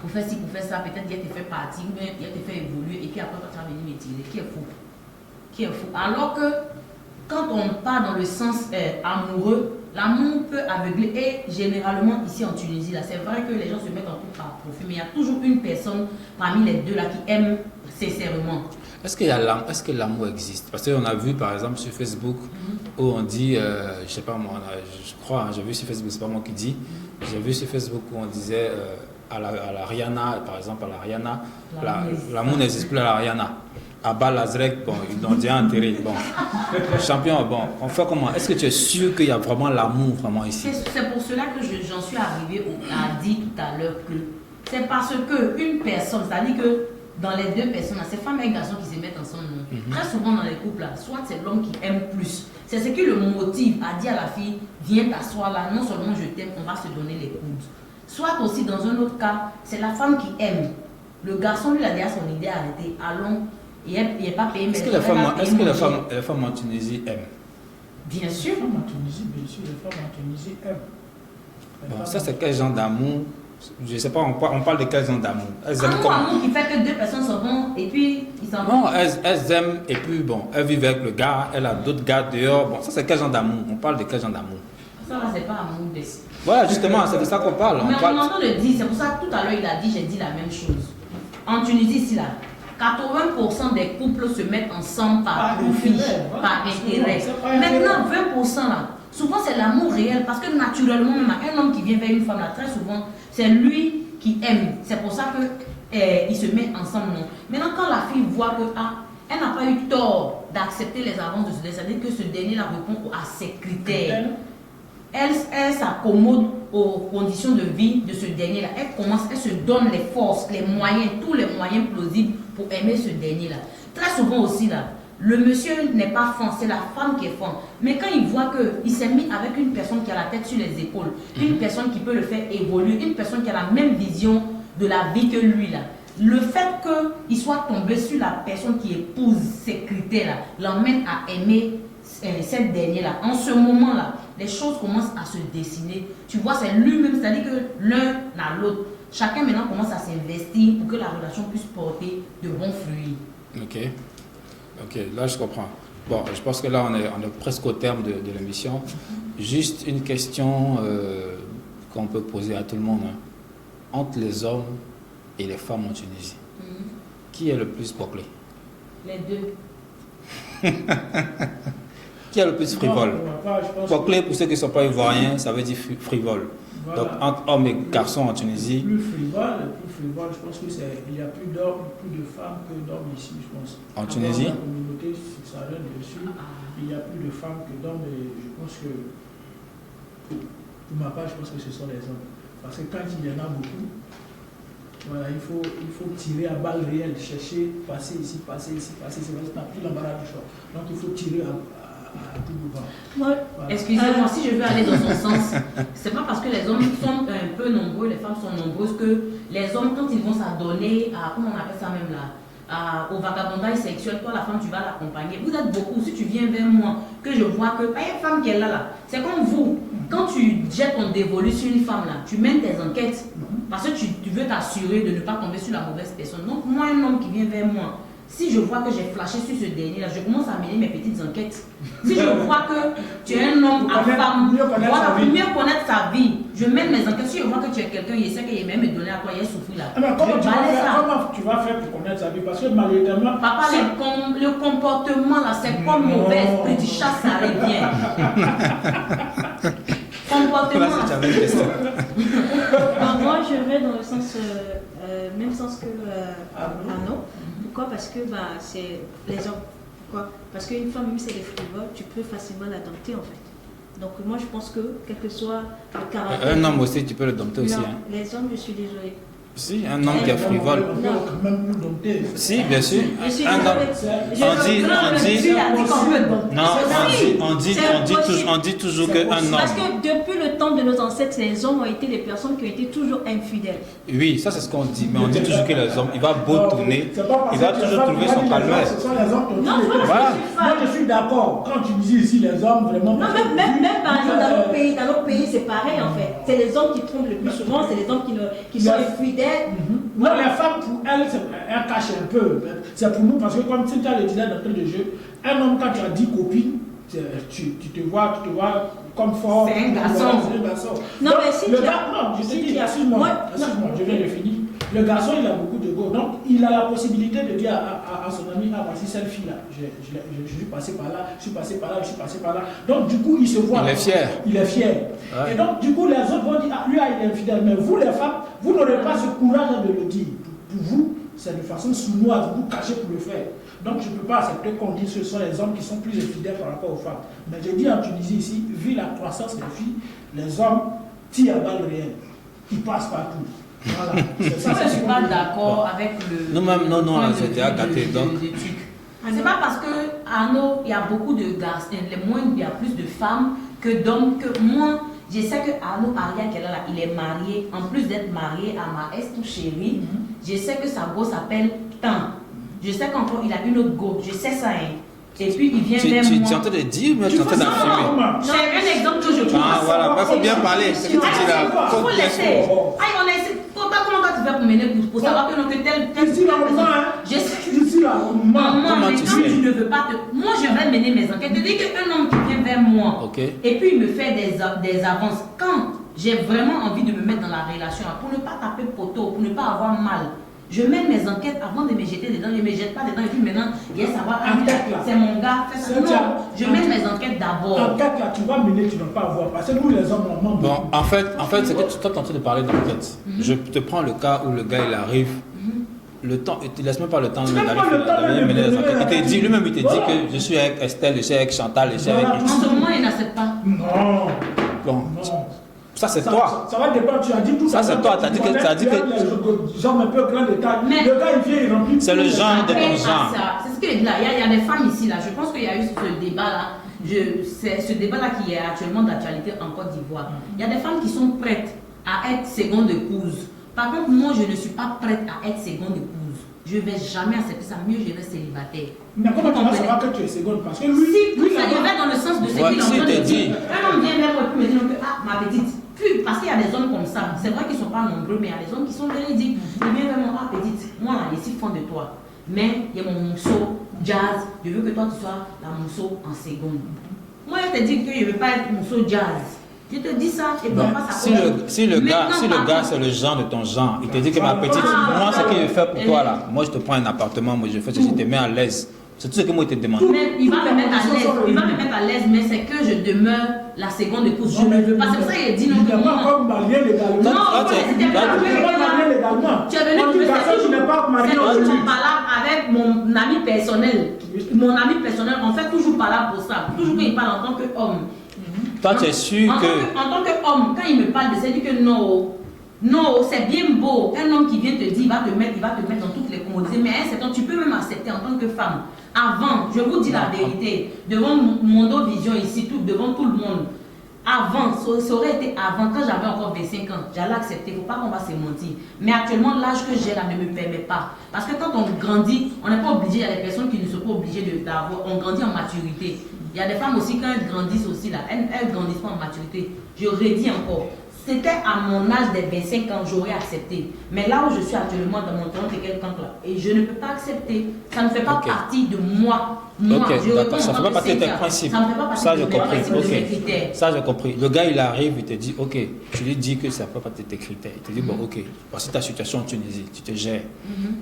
Pour faire ci, pour faire ça, peut-être il te fait partir, il te fait évoluer. Et puis après, toi, tu vas venir me tirer. Qui est fou? Qui est fou? Alors que, quand on part dans le sens amoureux, l'amour peut aveugler. Et généralement, ici en Tunisie, là, c'est vrai que les gens se mettent en couple par profit, mais il y a toujours une personne parmi les deux là qui aime sincèrement. Est-ce que l'amour existe? Parce qu'on a vu par exemple sur Facebook où on dit, je sais pas moi, je crois, hein, j'ai vu sur Facebook, c'est pas moi qui dis, j'ai vu sur Facebook où on disait à la Rihanna, par exemple à la Rihanna, l'amour n'existe plus à la Rihanna. À Balazrek, bon, ils ont déjà enterré. Bon, champion, bon, on fait comment? Est-ce que tu es sûr qu'il y a vraiment l'amour vraiment ici? C'est pour cela que j'en suis arrivée à dire tout à l'heure que c'est parce qu'une personne, c'est-à-dire que dans les deux personnes, c'est femmes et garçons qui se mettent ensemble. Très souvent dans les couples, là, soit c'est l'homme qui aime plus. C'est ce qui le motive à dire à la fille, viens t'asseoir là, non seulement je t'aime, on va se donner les coudes. Soit aussi dans un autre cas, c'est la femme qui aime. Le garçon lui a déjà son idée arrêtée, allons. Il n'est pas payé, mais est-ce que les femmes en Tunisie aiment? Bien sûr. Les femmes en Tunisie, bien sûr, les femmes en Tunisie aiment. Bon, ça c'est quel genre d'amour? Je ne sais pas, on parle de quel genre d'amour? Amour qui fait que deux personnes s'en vont et puis ils s'en vont. Non, elles aiment et puis bon, elles vivent avec le gars, elle a d'autres gars dehors. Bon, ça c'est quel genre d'amour? On parle de quel genre d'amour? Ça là, c'est pas amour. Voilà, justement, c'est de ça qu'on parle. Mais on entend le dire, c'est pour ça que tout à l'heure il a dit, j'ai dit la même chose. En Tunisie, ici là, 80% des couples se mettent ensemble par profit, par intérêt. Maintenant, 20% là, souvent c'est l'amour réel parce que naturellement, même un homme qui vient vers une femme là, très souvent, c'est lui qui aime. C'est pour ça qu'ils se mettent ensemble. Non. Maintenant, quand la fille voit que elle n'a pas eu tort d'accepter les avances de ce dernier, c'est-à-dire que ce dernier la répond à ses critères. Elle s'accommode aux conditions de vie de ce dernier-là. Elle se donne les forces, les moyens, tous les moyens plausibles pour aimer ce dernier-là. Très souvent aussi, là, le monsieur n'est pas fan, c'est la femme qui est fan. Mais quand il voit qu'il s'est mis avec une personne qui a la tête sur les épaules, une personne qui peut le faire évoluer, une personne qui a la même vision de la vie que lui, là, le fait qu'il soit tombé sur la personne qui épouse ces critères-là, l'emmène à aimer cette dernière-là. En ce moment-là, les choses commencent à se dessiner. Tu vois, c'est lui-même, c'est-à-dire que l'un à l'autre, chacun maintenant commence à s'investir pour que la relation puisse porter de bons fruits. Ok, là je comprends. Bon, je pense que là on est presque au terme de l'émission. Juste une question qu'on peut poser à tout le monde. Hein. Entre les hommes et les femmes en Tunisie, qui est le plus bouclé? Les deux. Qui est le plus frivole? Bouclé, pour ceux qui ne sont pas ivoiriens, ça veut dire frivole. Voilà. Donc entre hommes et garçons en Tunisie. Plus frivole, je pense qu'il y a plus de femmes que d'hommes ici, je pense. En Tunisie? La communauté subsaharienne dessus, il y a plus de femmes que d'hommes, et je pense que, pour ma part, je pense que ce sont les hommes. Parce que quand il y en a beaucoup, voilà, il faut tirer à balles réelles, chercher, passer ici, c'est vrai que tu n'as plus l'embarras du choix. Donc il faut tirer à tout bout. Voilà. Excusez-moi, si je veux aller dans son sens, c'est pas parce que les hommes sont un peu nombreux, les femmes sont nombreuses, que les hommes, quand ils vont s'adonner à, comment on appelle ça même là, au vagabondage sexuel, toi la femme tu vas l'accompagner. Vous êtes beaucoup, si tu viens vers moi, que je vois que, il y a une femme qui est là, c'est comme vous. Quand tu jettes ton dévolu sur une femme là, tu mènes tes enquêtes parce que tu veux t'assurer de ne pas tomber sur la mauvaise personne. Donc moi, un homme qui vient vers moi, si je vois que j'ai flashé sur ce dernier là, je commence à mener mes petites enquêtes. Si je vois que tu es un homme à femme, voilà, pour mieux connaître sa vie, je mène mes enquêtes. Si je vois que tu es quelqu'un, il sait qu'il même me donner à toi, il est souffrir là. Comment tu vas faire pour connaître sa vie? Parce que malheureusement. Papa, le comportement là, c'est comme mauvais esprit du chat, ça revient. Comportement. Moi, je vais dans le sens, même sens que Arnaud. Pourquoi? Parce que c'est les hommes. Pourquoi? Parce qu'une femme, même si elle est frivole, tu peux facilement la dompter en fait. Donc moi, je pense que quel que soit le caractère. Un homme aussi, tu peux le dompter aussi. Non, hein. les hommes, je suis désolée. Si, un homme qui est frivole. On peut quand même nous dompter. Si, bien sûr. Je suis Un homme. On dit toujours qu'un homme. Parce que depuis le temps de nos ancêtres, les hommes ont été des personnes qui ont été toujours infidèles. Oui, ça c'est ce qu'on dit, mais on dit toujours que les hommes, il va beau tourner, il va toujours trouver son calvaire. Ce sont les hommes qui ont Non, toujours été. Voilà. Moi je suis d'accord. Quand tu dis ici les hommes, vraiment. Non, même par exemple, dans nos pays, c'est pareil en fait. C'est les hommes qui trompent le plus souvent, c'est les hommes qui sont infidèles. Non, les femmes, pour elles, elles cachent un peu. C'est pour nous, parce que comme tu as le disais d'entrée de jeu, un homme, quand tu as 10 copines, tu te vois comme fort. C'est un garçon. Non, donc, mais si le tu as- gars, non, je te si dis, tu as- excuse-moi, moi, je viens de finir. Le garçon, il a beaucoup de go. Donc, il a la possibilité de dire à son ami, ah, voici cette fille-là. Je suis passé par là, je suis passé par là, je suis passé par là. Donc, du coup, il se voit. Il est fier. Il est fier. Ouais. Et donc, du coup, les autres vont dire, ah, lui, il est infidèle. Mais vous, les femmes, vous n'aurez pas ce courage de le dire. Pour vous, c'est de façon sournoise, vous cachez pour le faire. Donc, je ne peux pas accepter qu'on dise que ce sont les hommes qui sont plus infidèles par rapport aux femmes. Mais je dis en Tunisie ici, vu la croissance des filles, les hommes tirent à balles réelles. Ils passent partout. Voilà. C'est ça, Moi, je ne c'est suis pas d'accord avec le. Nous-mêmes, non, point de c'était vue à gâter, donc. de trucs. C'est pas parce que Arnaud, il y a beaucoup de garçons, il y a plus de femmes que d'hommes que moi. Je sais que Arnaud Aria, qui est là, il est marié. En plus d'être marié à ma tout chérie, je sais que sa go s'appelle Tan. Je sais qu'encore il a une autre go. Je sais ça. Hein. Et puis il vient vers Tu es moi. en train de dire, mais tu es en train d'affirmer. C'est un exemple que je trouve. Ah, voilà, il faut bien parler. Ce que tu dis là, Il faut laisser. Ah, on essaie. Comment tu fais pour mener pour savoir que non, que tel. Ici, là, Je sais. ici, là, Maman, Comment mais tu quand sais? tu ne veux pas te... Moi, je vais mener mes enquêtes. Je dis qu'un homme qui vient vers moi, Ok. et puis il me fait des avances. Quand j'ai vraiment envie de me mettre dans la relation, pour ne pas taper poteau, pour ne pas avoir mal, je mène mes enquêtes avant de me jeter dedans. Je ne me jette pas dedans et puis maintenant, je vais savoir, c'est mon gars, fais ça. Non, je mène mes enquêtes d'abord. Enquête là, tu vas mener, tu ne vas pas avoir. Parce que nous, les hommes, on ment. Bon, en fait, c'est que tu es en train de parler d'enquête. Je te prends le cas où le gars il arrive. Le temps, il ne laisse même pas le temps de mener les enquêtes. Il te dit, lui-même, il te dit que je suis avec Estelle, je suis avec Chantal, je suis avec. En ce moment, il n'accepte pas. Non. Bon, Non. ça c'est toi. Ça va dépendre, tu as dit tout Ça, c'est toi, t'as dit que- t'as dit que- Les hommes un peu grands de taille. Mais- Le gars, il vient, il remplit. C'est le genre de ton Après, genre. c'est ce que je dis là. Il y a des femmes ici là. Je pense qu'il y a eu ce débat là. C'est ce débat là qui est actuellement d'actualité en Côte d'Ivoire. Il y a des femmes qui sont prêtes à être seconde épouse. Par contre, moi, je ne suis pas prête à être seconde épouse. Je ne vais jamais accepter ça. Mieux, je reste célibataire. Mais comment tu vas savoir que tu es seconde? Parce que lui, Si ça devait dans le sens de ce Ouais, qu'il est en si train de t'es dire. dit. Un homme vient vers moi et me dit que, ah, ma petite. Puis, parce qu'il y a des hommes comme ça. C'est vrai qu'ils ne sont pas nombreux, mais il y a des hommes qui sont véridiques. Il vient vers moi, ah, petite, moi là, je suis fan de toi. Mais il y a mon morceau jazz. Je veux que toi, tu sois la morceau en seconde. Moi, je te dis que je ne veux pas être morceau jazz. Je te dis ça et puis on passe à Si le gars c'est le genre de ton genre, il te dit que ma petite, moi ce qu'il veut faire pour toi là, moi je te prends un appartement, moi je fais ceci, je te mets à l'aise. C'est tout ce que moi je te demande. Mais il va me mettre à l'aise, mais c'est que je demeure la seconde épouse. Je ne veux pas. C'est pour ça qu'il dit non. Il n'est pas encore marié légalement. Non, Non, tu c'était pas Il n'est pas marié légalement. Tu es venu Quand me tu faire garçon, tu n'es pas marié c'est aujourd'hui. toujours palabre avec mon ami personnel. Mon ami personnel, on fait toujours palabre pour ça. Toujours qu'il parle en tant qu'homme. Toi tu es sûr En que. tant qu'homme, quand il me parle de ça, il dit que non. Non, c'est bien beau. Un homme qui vient te dire, il va te mettre dans toutes les commodités. Mais c'est tu peux même accepter en tant que femme. Avant, je vous dis la vérité, devant Mondo Vision ici, devant tout le monde. Avant, ça aurait été avant, quand j'avais encore 25 ans, j'allais accepter, il ne faut pas qu'on va se mentir. Mais actuellement, l'âge que j'ai là ne me permet pas. Parce que quand on grandit, on n'est pas obligé, il y a des personnes qui ne sont pas obligées d'avoir, on grandit en maturité. Il y a des femmes aussi, quand elles grandissent aussi, là, elles ne grandissent pas en maturité. Je redis encore, c'était à mon âge des 25 ans, j'aurais accepté. Mais là où je suis actuellement dans mon 30 et quelques ans là, et je ne peux pas accepter. Ça ne fait pas partie de moi. Ok, d'accord, ça ne fait pas partie de tes principes. Ça ne fait pas partie Ça, de j'ai mes compris. principes, de mes critères. Ça, j'ai compris. Le gars, il arrive, il te dit, ok, tu lui dis que ça ne fait pas partie de tes critères. Il te dit, bon, ok, voici ta situation en Tunisie, tu te gères.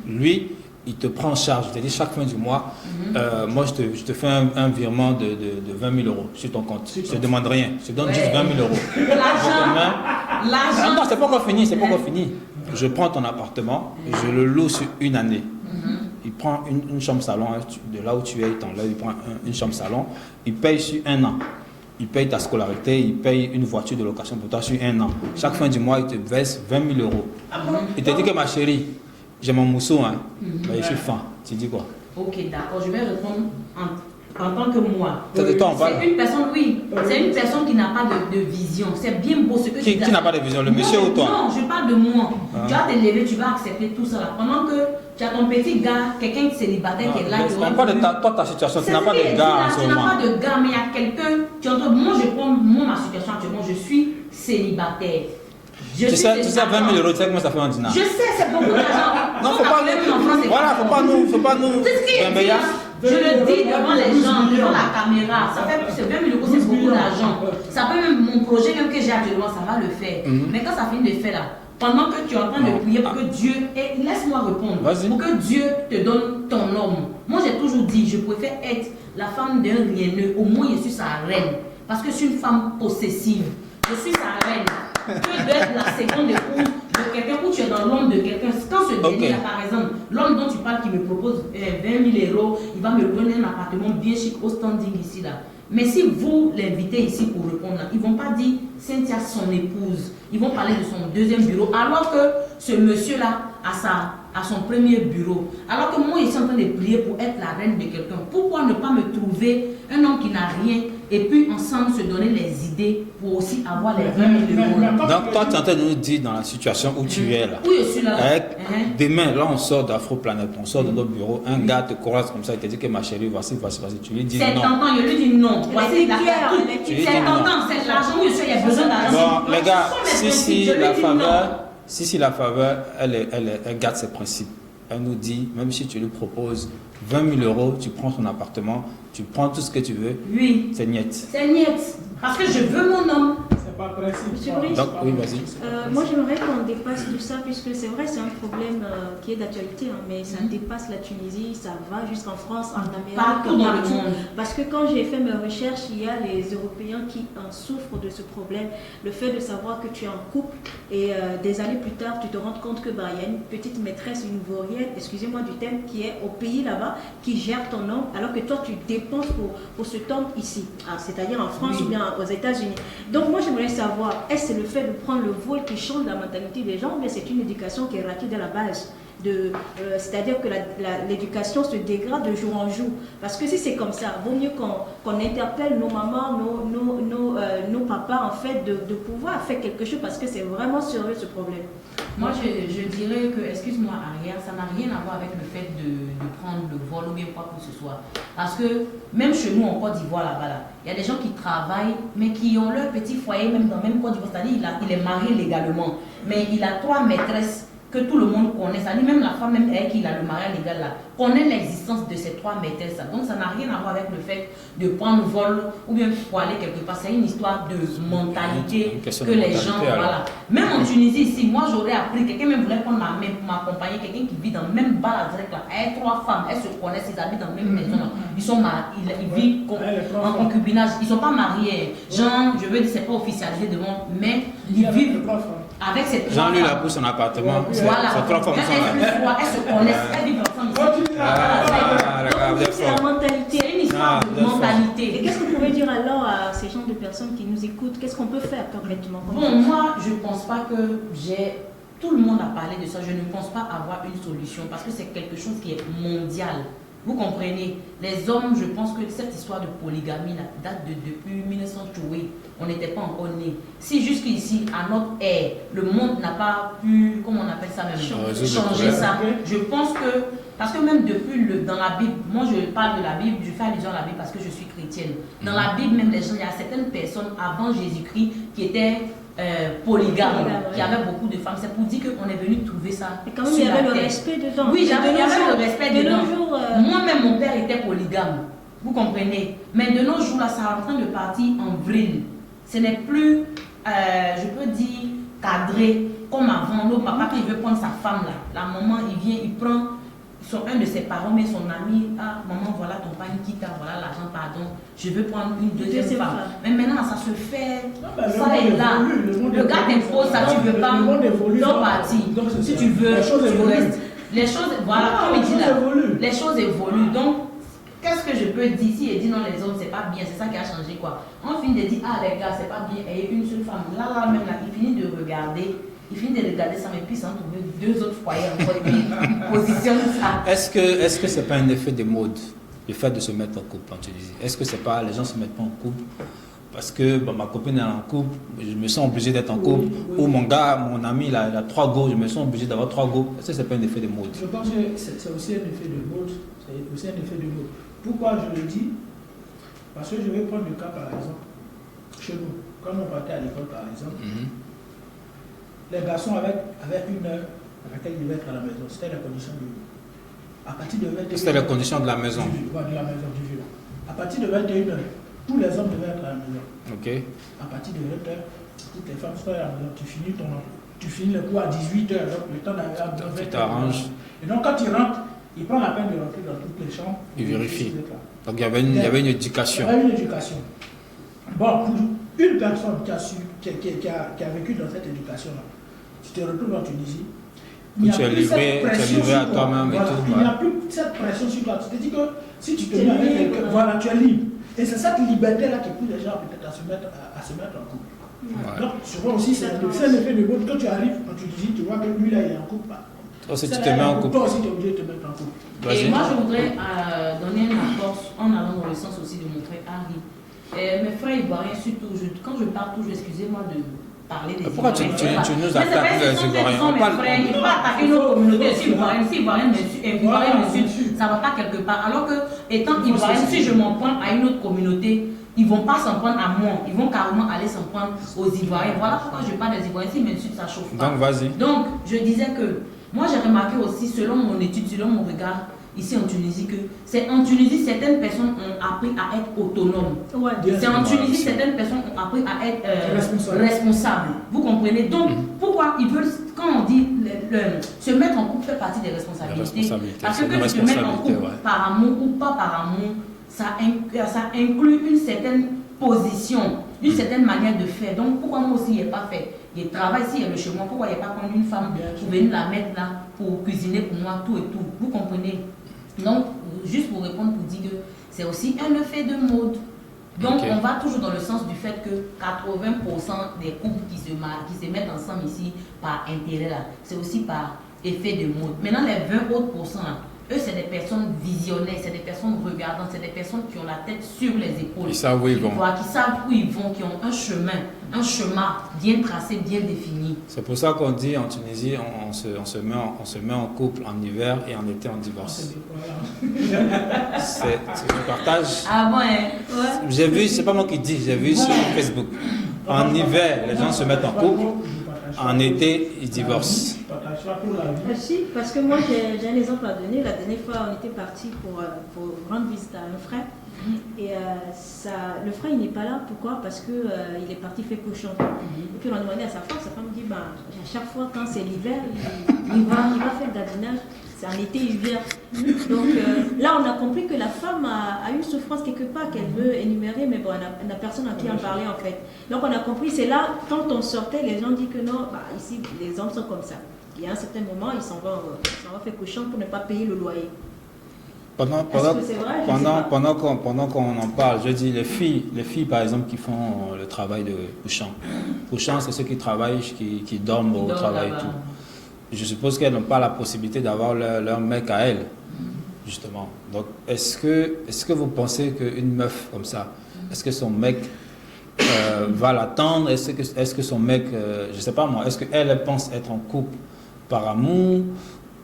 Lui, il te prend en charge. Il te dit, chaque fin du mois, moi, je te fais un virement de 20 000 euros sur ton compte. Je ne te demande rien. Je te donne juste 20 000 euros. L'argent. Non, c'est pas encore fini, c'est pas encore fini. Je prends ton appartement, je le loue sur une année. Il prend une chambre salon, hein, de là où tu es, il t'enlève, il prend une chambre salon, il paye sur un an. il paye ta scolarité, il paye une voiture de location pour toi sur 1 an. Chaque fin du mois, il te verse 20 000 euros. Il te dit que ma chérie, j'ai mon mousseau, hein, mais je suis fan. Tu dis quoi? Ok, d'accord, je vais répondre en tant que moi. C'est de toi, on parle. C'est une personne, oui, c'est une personne qui n'a pas de vision. C'est bien beau ce que tu dis. Qui n'a pas de vision, le monsieur ou toi? Non, je parle de moi. Tu vas te lever, tu vas accepter tout ça là. Pendant que tu as ton petit gars, quelqu'un célibataire qui est là. On parle de ta situation, tu n'as pas de gars en ce Tu moment. n'as pas de gars, mais il y a quelqu'un. Moi, je prends ma situation actuellement, je suis célibataire. Tu sais, 20 000 euros, tu sais comment ça fait en dinar? Je sais, c'est beaucoup d'argent. Non, faut pas nous. Je le dis devant les gens, devant la caméra. Ça fait plus de 20 000 euros, c'est beaucoup d'argent. Ça peut même, mon projet même que j'ai actuellement, ça va le faire. Mais quand ça finit de faire là, pendant que tu es en train de prier pour que Dieu, et laisse-moi répondre, pour que Dieu te donne ton homme. Moi j'ai toujours dit, je préfère être la femme d'un rieneux, au moins je suis sa reine. Parce que je suis une femme possessive. Je suis sa reine. Que d'être la seconde épouse de quelqu'un où tu es dans l'ombre de quelqu'un. Quand ce dernier, par exemple, l'homme dont tu parles qui me propose 20 000 euros, il va me donner un appartement bien chic au standing ici là. Mais si vous l'invitez ici pour répondre là, ils ne vont pas dire Cynthia son épouse. Ils vont parler de son deuxième bureau. Alors que ce monsieur-là a son premier bureau. Alors que moi, je suis en train de prier pour être la reine de quelqu'un. Pourquoi ne pas me trouver un homme qui n'a rien et puis ensemble se donner les idées pour aussi avoir les 20 000 euros. Donc toi, tu es en train de nous dire dans la situation où tu es là. Oui, je suis là. Demain, là, on sort d'Afroplanète, on sort de notre bureau, un gars te croise comme ça, il te dit que ma chérie, voici, tu lui dis non. C'est tentant, je lui dis non. Voici la c'est tentant, c'est l'argent où je suis, il y a besoin d'argent. Bon, les gars, si la faveur, elle garde ses principes. Elle nous dit, même si tu lui proposes 20 000 euros, tu prends son appartement, tu prends tout ce que tu veux. Oui. C'est niet. C'est niet. Parce que je veux mon homme. C'est pas principe. Monsieur Brice, Donc, oui, vas-y. moi j'aimerais qu'on dépasse tout ça, puisque c'est vrai, c'est un problème qui est d'actualité, hein, mais ça dépasse la Tunisie, ça va jusqu'en France, en Amérique, partout dans le monde. Parce que quand j'ai fait mes recherches, il y a les Européens qui en souffrent de ce problème. Le fait de savoir que tu es en couple et des années plus tard, tu te rends compte que il y a une petite maîtresse, une vaurienne, excusez-moi du terme, qui est au pays là-bas, qui gère ton homme, alors que toi tu dépenses pour cet homme ici, c'est-à-dire en France ou bien aux États-Unis. Donc moi j'aimerais savoir, est-ce que c'est le fait de prendre le vol qui change la mentalité des gens, mais c'est une éducation qui est ratée dès la base, c'est-à-dire que l'éducation se dégrade de jour en jour. Parce que si c'est comme ça, vaut mieux qu'on interpelle nos mamans, nos papas, en fait, de pouvoir faire quelque chose, parce que c'est vraiment sérieux ce problème. Moi, je dirais que, excuse-moi, Ariel, ça n'a rien à voir avec le fait de prendre le vol ou bien quoi que ce soit. Parce que même chez nous, en Côte d'Ivoire, là-bas, il y a des gens qui travaillent, mais qui ont leur petit foyer, même dans même Côte d'Ivoire. C'est-à-dire il est marié légalement, mais il a 3 maîtresses que tout le monde connaît. C'est-à-dire même la femme, même elle qui a le mariage légal là, connaît l'existence de ces 3 maîtresses. Donc ça n'a rien à voir avec le fait de prendre vol ou bien pour aller quelque part. C'est une histoire de mentalité que les gens, voilà. Même en Tunisie ici, moi j'aurais appris, quelqu'un même voulait prendre ma main pour m'accompagner, quelqu'un qui vit dans le même bar direct là. Elle 3 femmes, elles se connaissent, ils habitent dans la même maison là. Ils sont ils vivent en concubinage, ils ne sont pas mariés. Genre, je veux dire, c'est pas officialisé devant, mais ils vivent avec ces 3 femmes. Jean lui là pour son appartement, voilà. ces 3 femmes sont là. Elles se connaissent, elles vivent ensemble. C'est la mentalité. C'est une histoire de mentalité. Et qu'est-ce que vous pouvez dire alors à ces gens de personnes qui nous écoutent? Qu'est-ce qu'on peut faire concrètement? Bon, moi, je ne pense pas que j'ai... Tout le monde a parlé de ça. Je ne pense pas avoir une solution parce que c'est quelque chose qui est mondial. Vous comprenez? Les hommes, je pense que cette histoire de polygamie là, date depuis 1980. On n'était pas encore nés. Si jusqu'ici, à notre ère, le monde n'a pas pu, comment on appelle ça même, changer ça, je pense que, parce que même depuis, dans la Bible, moi je parle de la Bible, je fais allusion à la Bible parce que je suis chrétienne. Dans la Bible, même les gens, il y a certaines personnes avant Jésus-Christ qui étaient polygames, qui avaient beaucoup de femmes. C'est pour dire qu'on est venu trouver ça. Et quand même, il y avait le respect dedans. Oui, il y avait le respect dedans. Moi-même, mon père était polygame. Vous comprenez? Mais de nos jours, là, ça est en train de partir en vrille. Ce n'est plus, je peux dire, cadré comme avant. Nos papas, quand il veut prendre sa femme, là, la maman, il vient, il prend un de ses parents, mais son ami, ah, maman, voilà ton père qui t'a, voilà l'argent, pardon, je veux prendre une deuxième femme. Mais maintenant, ça se fait, ça est là. Le gars t'impose ça, tu veux pas, non parti. Si tu veux, tu restes. Les choses, voilà, comme il dit là, les choses évoluent. Donc, qu'est-ce que je peux dire? Si il dit non, les hommes, c'est pas bien, c'est ça qui a changé quoi. On finit de dire, ah les gars, c'est pas bien, et une seule femme. Là, même là, il finit de regarder. Il finit de regarder ça, mais puis s'en trouver 2 autres foyers encore, puis il positionne ça. Est-ce que c'est pas un effet de mode, le fait de se mettre en couple en Tunisie? Est-ce que c'est pas, les gens se mettent pas en couple parce que ma copine est en couple, je me sens obligé d'être en couple, ou mon gars, mon ami, il a 3 go, je me sens obligé d'avoir 3 go. Est-ce que c'est pas un effet de mode? Je pense que c'est aussi un effet de mode. C'est aussi un effet de mode. Pourquoi je le dis? Parce que je vais prendre le cas par exemple, chez nous, quand on partait à l'école par exemple, les garçons avaient une heure à laquelle ils devaient être à la maison. C'était la condition du jour. À partir de 21h. C'était la condition de la maison. De la maison du jour. À partir de 21h, tous les hommes devaient être à la maison. Ok. À partir de 20h, toutes les femmes sont à la maison. Tu finis le cours à 18h, donc le temps d'avoir Tu t'arranges. Et donc quand il rentre, il prend la peine de rentrer dans toutes les chambres. Il vérifie. Donc il y avait une éducation. Il y avait une éducation. Bon, pour une personne qui a vécu dans cette éducation-là, tu te retrouves en Tunisie. Tu es livré à toi-même et tout. Il n'y a plus cette pression sur toi. Tu te dis que si tu te mets avec quelqu'un, voilà, tu es libre. Et c'est cette liberté-là qui pousse les gens peut-être à se mettre en couple. Ouais. Donc, souvent aussi, c'est un effet de mode. Quand tu arrives en Tunisie, tu vois que lui là, il est en couple. Toi, si tu te mets en couple. Toi aussi, tu es obligé de te mettre en couple. Et moi, je voudrais donner un apport en allant dans le sens aussi de mon frère Harry. Mes frères ivoiriens, surtout, quand je parle toujours, excusez-moi de parler des Pourquoi tu nous attaques les Ivoiriens? On parle frères, il ne faut pas attaquer nos communautés. Si Ivoirien me suit, ça ne va pas quelque part. Alors que, étant Ivoirien, si je m'en prends à une autre communauté, ils ne vont pas s'en prendre à moi, ils vont carrément aller s'en prendre aux Ivoiriens. Voilà pourquoi je parle des Ivoiriens. S'ils m'insultent, ça ne chauffe pas. Donc, vas-y. Donc, je disais que moi, j'ai remarqué aussi, selon mon étude, selon mon regard, ici en Tunisie, que c'est en Tunisie, certaines personnes ont appris à être autonomes. Ouais. C'est en Tunisie, certaines personnes ont appris à être responsables. Vous comprenez? Donc, pourquoi ils veulent, quand on dit se mettre en couple fait partie des responsabilités, parce que tu te mets en couple par amour ou pas par amour, ça inclut une certaine position, une certaine manière de faire. Donc, pourquoi moi aussi, il n'est pas fait? Il travaille ici, il y a le chez moi. Pourquoi il n'y a pas prendre une femme pour venir la mettre là, pour cuisiner pour moi, tout et tout? Vous comprenez? Donc, juste pour répondre, pour dire que c'est aussi un effet de mode. Donc, on va toujours dans le sens du fait que 80% des couples qui se mettent ensemble ici par intérêt là, c'est aussi par effet de mode. Maintenant, les 20 autres pourcents là, eux, c'est des personnes visionnaires, c'est des personnes regardantes, c'est des personnes qui ont la tête sur les épaules. Ils savent où ils vont. Qui savent où ils vont, qui ont un chemin bien tracé, bien défini. C'est pour ça qu'on dit en Tunisie, on se met en couple en hiver et en été on divorce. Je partage. Ah bon, hein? Ouais. J'ai vu, c'est pas moi qui dis, j'ai vu sur Facebook. En hiver, les gens se mettent en couple. En été, ils divorcent. Si, parce que moi j'ai un exemple à donner. La dernière fois, on était parti pour rendre visite à un frère. Et le frère il n'est pas là. Pourquoi? Parce que il est parti faire cochon. Et puis on a demandé à sa femme dit à chaque fois quand c'est l'hiver, il va faire le gardiennage. C'est en été, il vient. Donc là, on a compris que la femme a une souffrance quelque part qu'elle veut énumérer, mais bon, elle n'a personne à qui en parler en fait. Donc on a compris, c'est là, quand on sortait, les gens disent que non, ici, les hommes sont comme ça. Il y a un certain moment, ils s'en vont faire cochon pour ne pas payer le loyer. Pendant qu'on en parle, je dis les filles par exemple qui font le travail de couchant. Couchant, c'est ceux qui travaillent, qui dorment au travail et tout. Je suppose qu'elles n'ont pas la possibilité d'avoir leur mec à elles, justement. Donc, est-ce que vous pensez qu'une meuf comme ça, est-ce que son mec va l'attendre? Est-ce que son mec, je ne sais pas moi, est-ce qu'elle pense être en couple par amour?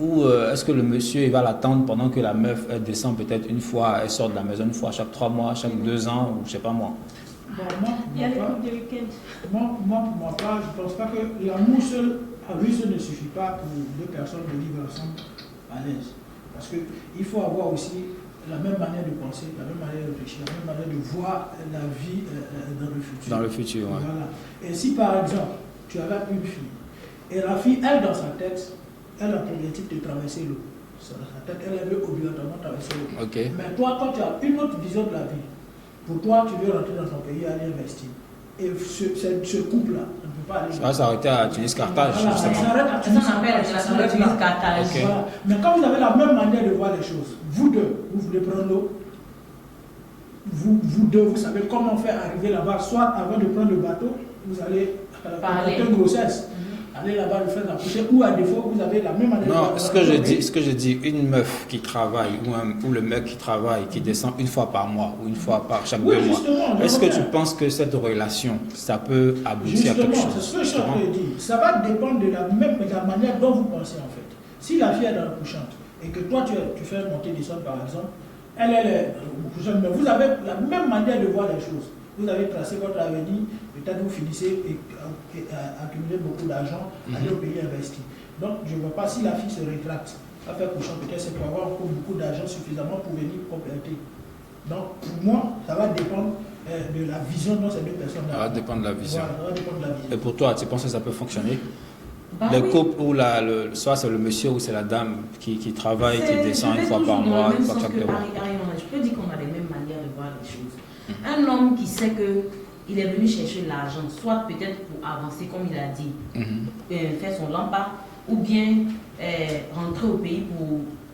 Ou est-ce que le monsieur il va l'attendre pendant que la meuf elle descend peut-être une fois, elle sort de la maison une fois chaque 3 mois, chaque 2 ans, ou je ne sais pas moi. Il y a les couples de week-end. Moi, pour ma part, je ne pense pas que l'amour seul, à lui seul ne suffit pas pour 2 personnes de vivre ensemble à l'aise. Parce qu'il faut avoir aussi la même manière de penser, la même manière de réfléchir, la même manière de voir la vie dans le futur. Dans le futur, oui. Voilà. Et si par exemple, tu avais une fille, et la fille, elle, dans sa tête, elle a pour objectif de traverser l'eau. Dans sa tête, elle veut obligatoirement traverser l'eau. Okay. Mais toi, quand tu as une autre vision de la vie, pour toi, tu veux rentrer dans ton pays et aller investir. Et ce couple-là ne peut pas aller. Ça va s'arrêter à Tunis-Carthage, voilà, justement. Ça s'arrête à Tunis-Carthage. Okay. Voilà. Mais quand vous avez la même manière de voir les choses, vous deux, vous voulez prendre l'eau, vous deux, vous savez comment faire arriver là-bas, soit avant de prendre le bateau, vous allez Parler. une grossesse. Aller là-bas le faire accoucher, ou à défaut, vous avez la même année. Non, ce que je dis, une meuf qui travaille ou le mec qui travaille, qui descend une fois par mois ou une fois par chaque 2 mois, est-ce que tu penses que cette relation, ça peut aboutir à quelque chose? Justement, c'est ce que je suis en train de dire. Ça va dépendre de la manière dont vous pensez en fait. Si la fille est dans la couchante et que toi tu fais monter des sommes par exemple, elle est couchante, mais vous avez la même manière de voir les choses. Vous avez tracé votre avenir, peut-être vous finissez et accumuler beaucoup d'argent, aller au pays investi. Donc je ne vois pas si la fille se rétracte à faire couchant, peut-être c'est pour avoir beaucoup d'argent suffisamment pour venir compléter. Donc pour moi, ça va dépendre de la vision dont ces deux personnes ont. Ça va dépendre de la vision. Voilà, ça va dépendre de la vision. Et pour toi, tu penses que ça peut fonctionner? Bah Les oui. couples où soit c'est le monsieur ou c'est la dame qui travaille, qui descend une fois par mois, une fois chaque 2 mois. Je peux dire qu'on a les mêmes manières de voir les choses. Un homme qui sait qu'il est venu chercher l'argent, soit peut-être pour avancer, comme il a dit, faire son lampa, ou bien rentrer au pays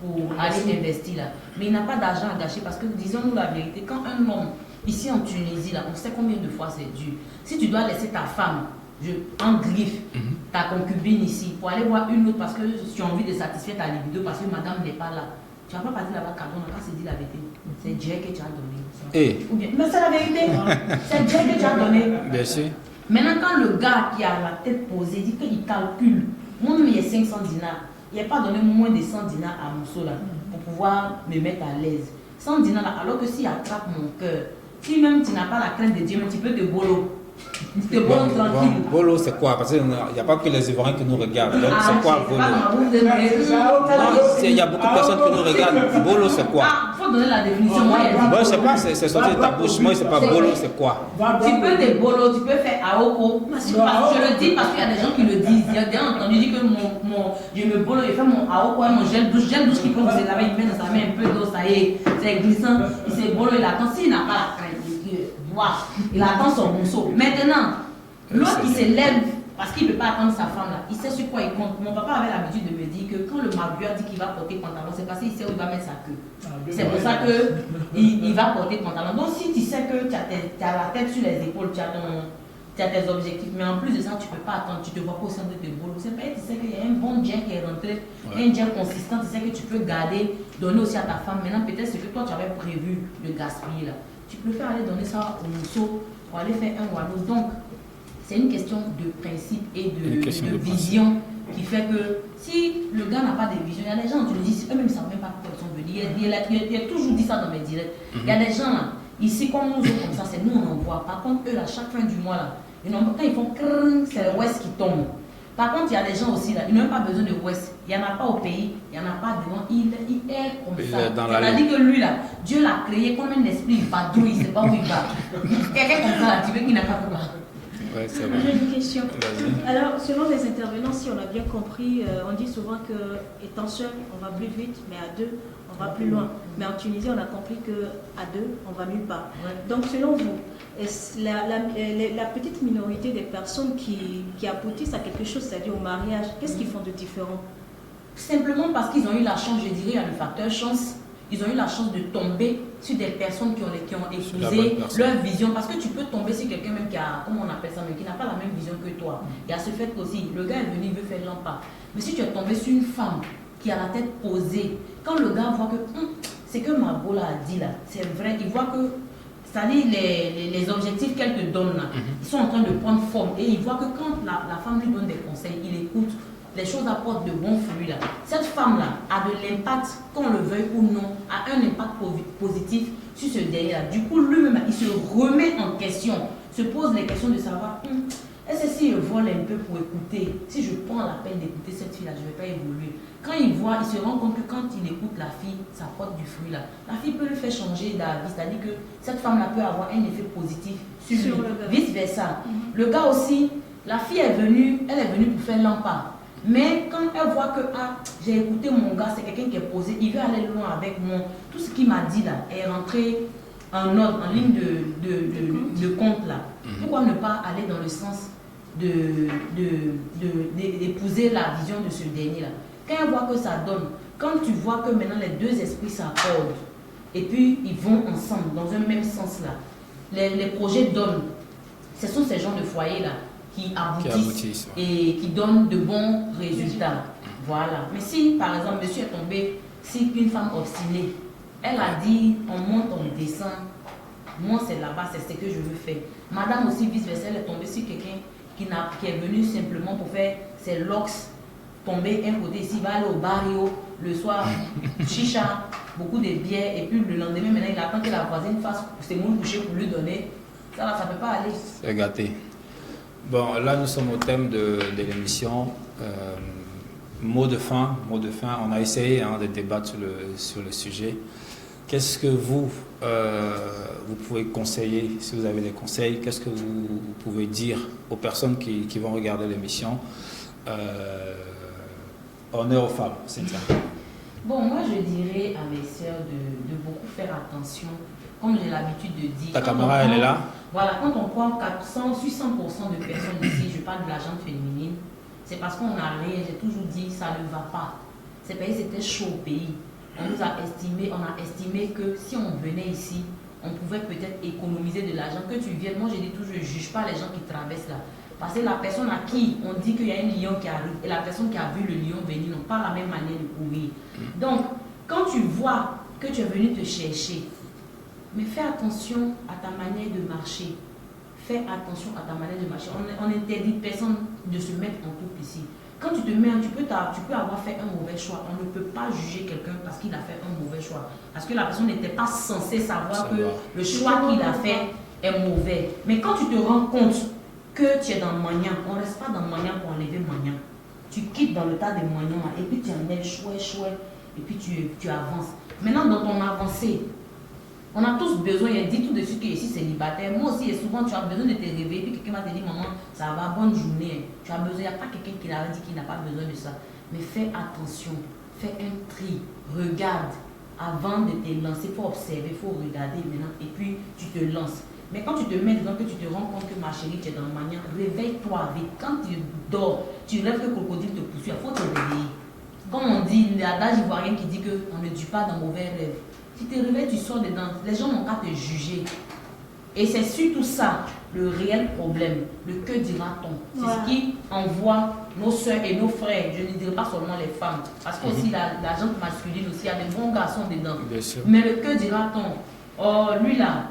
pour aller investir là. Mais il n'a pas d'argent à gâcher parce que, disons-nous la vérité, quand un homme, ici en Tunisie, là, on sait combien de fois c'est dur. Si tu dois laisser ta femme en griffe, ta concubine ici, pour aller voir une autre parce que tu as envie de satisfaire ta libido parce que madame n'est pas là, tu ne vas pas partir là-bas, cadeau, on a se dit la vérité. C'est Dieu que tu as donné. Ou bien, mais c'est la vérité. C'est Dieu que tu as donné. Bien sûr. Maintenant, quand le gars qui a la tête posée dit qu'il calcule, moi-même il y a 500 dinars, il n'a pas donné moins de 100 dinars à mon seau là pour pouvoir me mettre à l'aise. 100 dinars là, alors que s'il attrape mon cœur, si même tu n'as pas la crainte de Dieu, mais tu peux te bolo. Tu te bolo tranquille. Bolo, c'est quoi? Parce qu'il n'y a pas que les Ivoiriens qui nous regardent. Donc, c'est quoi bolo? Il y a beaucoup de personnes qui nous regardent. Bolo, c'est quoi? Il faut donner la définition. Moi, je ne sais pas, c'est sorti de ta bouche. Moi, je ne sais pas bolo, c'est quoi? Tu peux te bolo, tu peux faire aoko. Je le dis parce qu'il y a des gens qui le disent. Il y a des gens entendu dire que je me bolo, je fais mon aoko et mon gel douche qui peut vous laver, il met dans sa main un peu d'eau, ça y est, c'est glissant. Il se bolo, il attend. S'il n'a pas la crainte de Dieu, il attend son morceau. Maintenant, l'autre qui se lève parce qu'il ne peut pas attendre sa femme là, il sait sur quoi il compte. Mon papa avait l'habitude de me dire que quand le mabueur dit qu'il va porter pantalon, c'est parce qu'il sait où il va mettre sa queue. C'est pour ça qu'il va porter pantalon. Donc si tu sais que tu as la tête sur les épaules, tu as tes objectifs, mais en plus de ça, tu ne peux pas attendre, tu te vois pas au centre de tes boulots. C'est pas, tu sais qu'il y a un bon jet qui est rentré, un jet consistant, tu sais que tu peux garder, donner aussi à ta femme. Maintenant, peut-être ce que toi tu avais prévu de gaspiller là, tu peux faire aller donner ça au mousseau pour aller faire un wano. Donc, c'est une question de principe et de vision qui fait que si le gars n'a pas de vision, il y a des gens, tu le dis, eux-mêmes ne savent même pas pourquoi ils sont venus. Il a toujours dit ça dans mes directs. Il y a des gens là, ici comme nous autres, comme ça, c'est nous on en voit. Par contre, eux là, chaque fin du mois là, quand ils font crrrr, c'est le West qui tombe. Par contre, il y a des gens aussi là, ils n'ont même pas besoin de West. Il n'y en a pas au pays, il n'y en a pas devant. Il est comme ça. C'est-à-dire que lui là, Dieu l'a créé comme un esprit vadrouille, il ne sait pas où il va. Quelqu'un comme ça là, tu veux qu'il n'a pas de quoi. Ouais, j'ai une question. Alors, selon les intervenants, si on a bien compris, on dit souvent que étant seul, on va plus vite, mais à deux, on va plus loin. Mais en Tunisie, on a compris qu'à deux, on va nulle part. Donc, selon vous, la petite minorité des personnes qui aboutissent à quelque chose, c'est-à-dire au mariage, qu'est-ce qu'ils font de différent? Simplement parce qu'ils ont eu la chance, je dirais, il y a le facteur chance. Ils ont eu la chance de tomber sur des personnes qui ont épousé leur vision. Parce que tu peux tomber sur quelqu'un même qui a, comment on appelle ça, mais qui n'a pas la même vision que toi. Il y a ce fait qu'aussi, le gars est venu, il veut faire l'empas. Mais si tu es tombé sur une femme qui a la tête posée, quand le gars voit que c'est que Mabola a dit là, c'est vrai, il voit que, c'est-à-dire les objectifs qu'elle te donne là, ils sont en train de prendre forme. Et il voit que quand la femme lui donne des conseils, il écoute. Les choses apportent de bons fruits là. Cette femme-là a de l'impact, qu'on le veuille ou non, a un impact positif sur ce dernier-là. Du coup, lui-même, il se remet en question, se pose les questions de savoir, est-ce que si je vole un peu pour écouter, si je prends la peine d'écouter cette fille-là, je ne vais pas évoluer. Quand il voit, il se rend compte que quand il écoute la fille, ça porte du fruit là. La fille peut lui faire changer d'avis, c'est-à-dire que cette femme-là peut avoir un effet positif sur lui. Vice-versa. Le gars aussi, la fille est venue, elle est venue pour faire l'empare. Mais quand elle voit que j'ai écouté mon gars, c'est quelqu'un qui est posé, il veut aller loin avec moi, tout ce qu'il m'a dit là est rentré en ordre, en ligne de compte là. Pourquoi ne pas aller dans le sens d'épouser la vision de ce dernier là? Quand elle voit que ça donne, quand tu vois que maintenant les deux esprits s'accordent, et puis ils vont ensemble, dans un même sens là. Les projets donnent. Ce sont ces gens de foyer-là qui aboutissent et qui donnent de bons résultats. Voilà. Mais si, par exemple, monsieur est tombé, si une femme obstinée, elle a dit, on monte, on descend, moi c'est là-bas, c'est ce que je veux faire. Madame aussi, vice-versa, elle est tombée sur quelqu'un qui est venu simplement pour faire ses locks, tomber un côté ici, va aller au barrio, le soir, chicha, beaucoup de bière, et puis le lendemain, maintenant, il attend que la voisine fasse ses moules couchés pour lui donner. Ça ne peut pas aller. C'est gâté. Bon, là, nous sommes au thème de l'émission. Mot de fin, on a essayé de débattre sur le sujet. Qu'est-ce que vous pouvez conseiller, si vous avez des conseils, qu'est-ce que vous pouvez dire aux personnes qui vont regarder l'émission? Honneur aux femmes, c'est ça. Bon, moi je dirais à mes sœurs de beaucoup faire attention, comme j'ai l'habitude de dire. Ta caméra, elle est là? Voilà, quand on prend 800% de personnes ici, je parle de la gente féminine, c'est parce qu'on n'a rien, j'ai toujours dit, ça ne va pas. Ces pays, c'était chaud au pays. On a estimé que si on venait ici, on pouvait peut-être économiser de l'argent. Que tu viennes, moi je dis toujours, je ne juge pas les gens qui traversent là. Parce que la personne à qui on dit qu'il y a un lion qui arrive et la personne qui a vu le lion venir n'ont pas la même manière de courir. Donc, quand tu vois que tu es venu te chercher, mais fais attention à ta manière de marcher. Fais attention à ta manière de marcher. On interdit personne de se mettre en couple ici. Quand tu te mets, tu peux avoir fait un mauvais choix. On ne peut pas juger quelqu'un parce qu'il a fait un mauvais choix. Parce que la personne n'était pas censée savoir que le choix qu'il a fait est mauvais. Mais quand tu te rends compte que tu es dans Magnan, on ne reste pas dans Magnan pour enlever Magnan. Tu quittes dans le tas de Magnan et puis tu enlèves chouette, et puis tu avances. Maintenant, dans ton avancée, on a tous besoin, il dit tout de suite que ici c'est célibataire. Moi aussi, et souvent tu as besoin de te réveiller, puis quelqu'un va te dire, maman, ça va, bonne journée. Tu as besoin, il n'y a pas quelqu'un qui l'avait dit qu'il n'a pas besoin de ça. Mais fais attention, fais un tri, regarde. Avant de te lancer, il faut observer, il faut regarder maintenant, et puis tu te lances. Mais quand tu te mets dedans, que tu te rends compte que ma chérie, tu es dans le Magnan, réveille-toi vite. Quand tu dors, tu rêves que le crocodile te poursuit, il faut te réveiller. Comme on dit, l'adage ivoirien qui dit qu'on ne dut pas dans mauvais rêve. Si tu te réveilles, tu sors dedans. Les gens n'ont qu'à te juger. Et c'est surtout ça, le réel problème. Le que dira-t-on? C'est ce qui envoie nos soeurs et nos frères. Je ne dirais pas seulement les femmes. Parce qu'aussi la gente masculine aussi, il y a des bons garçons dedans. Bien sûr. Mais le que dira-t-on? Oh, lui là,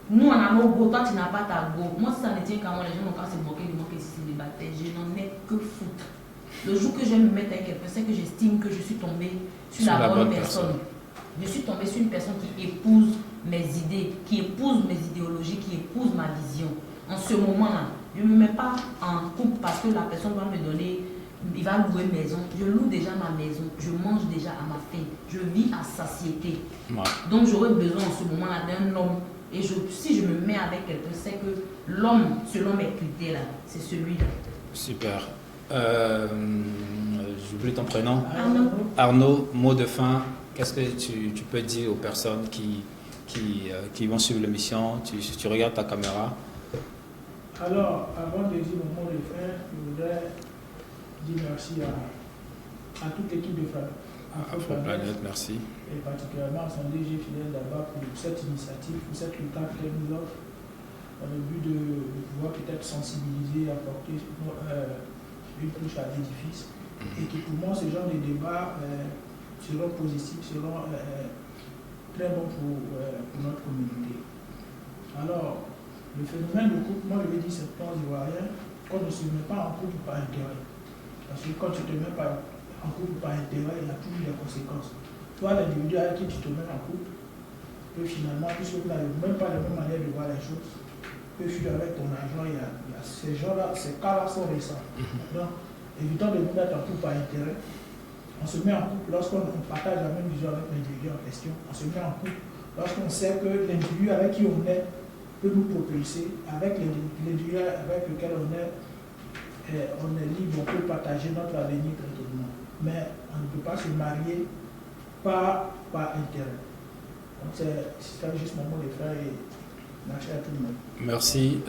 nous on a nos go, toi tu n'as pas ta go. Moi si ça ne tient qu'à moi, les gens n'ont qu'à se moquer de moi que si c'est des batailles. Je n'en ai que foutre. Le jour que je vais me mettre avec quelqu'un, c'est que j'estime que je suis tombée sur la bonne personne. Je suis tombée sur une personne qui épouse mes idées, qui épouse mes idéologies, qui épouse ma vision. En ce moment-là, je ne me mets pas en couple parce que la personne va me donner, il va louer maison. Je loue déjà ma maison, je mange déjà à ma faim, je vis à satiété. Ouais. Donc j'aurais besoin en ce moment-là d'un homme. Et si je me mets avec quelqu'un, c'est que l'homme, selon mes critères, c'est celui-là. Super. J'oublie ton prénom. Arnaud. Arnaud, mot de fin. Qu'est-ce que tu peux dire aux personnes qui vont suivre l'émission? Tu regardes ta caméra. Alors, avant de dire mon mot de fin, je voudrais dire merci à toute l'équipe de Afroplanète, merci. Et particulièrement à son DG fidèle là-bas pour cette initiative, pour cette lutte qu'elle nous offre, dans le but de pouvoir peut-être sensibiliser, apporter une couche à l'édifice. Et que pour moi, ce genre de débat seront positifs, seront très bons pour notre communauté. Alors, le phénomène de couple, moi je vais dire simplement aux Ivoiriens, qu'on ne se met pas en couple par intérêt. Parce que quand tu te mets pas en couple par intérêt, il y a toujours des conséquences. Toi, l'individu avec qui tu te mets en couple, que finalement, puisque tu n'as même pas la même manière de voir les choses, que tu avec ton argent, il y a ces gens-là, ces cas-là sont récents. Donc, évitons de nous mettre en couple par intérêt. On se met en couple lorsqu'on partage la même vision avec l'individu en question. On se met en couple lorsqu'on sait que l'individu avec qui on est peut nous propulser, avec l'individu avec lequel on est libre, on peut partager notre avenir tranquillement. Mais on ne peut pas se marier par intérêt. Donc c'est juste mon mot de fin et merci à tout le monde. Merci.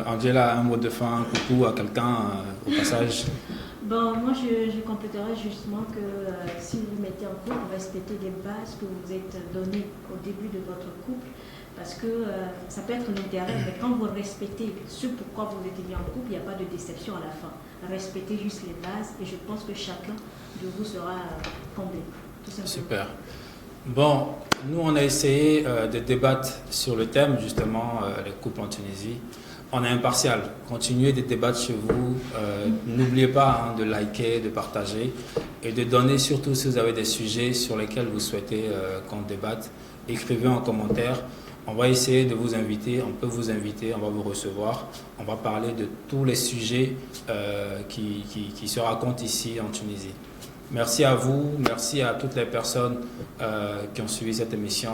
Angela, un mot de fin, un coucou à quelqu'un au passage. Bon, moi, je compléterai justement que si vous mettez en couple, respectez les bases que vous êtes données au début de votre couple, parce que ça peut être l'intérêt, mais quand vous respectez ce pourquoi vous êtes mis en couple, il n'y a pas de déception à la fin. Respectez juste les bases et je pense que chacun de vous sera comblé. Tout simplement. Super. Bon, nous, on a essayé de débattre sur le thème, justement, les couples en Tunisie. On est impartial. Continuez de débattre chez vous. N'oubliez pas de liker, de partager et de donner, surtout si vous avez des sujets sur lesquels vous souhaitez qu'on débatte. Écrivez en commentaire. On va essayer de vous inviter. On peut vous inviter. On va vous recevoir. On va parler de tous les sujets qui se racontent ici en Tunisie. Merci à vous. Merci à toutes les personnes qui ont suivi cette émission.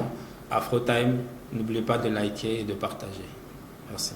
AfroTime, n'oubliez pas de liker et de partager. Merci.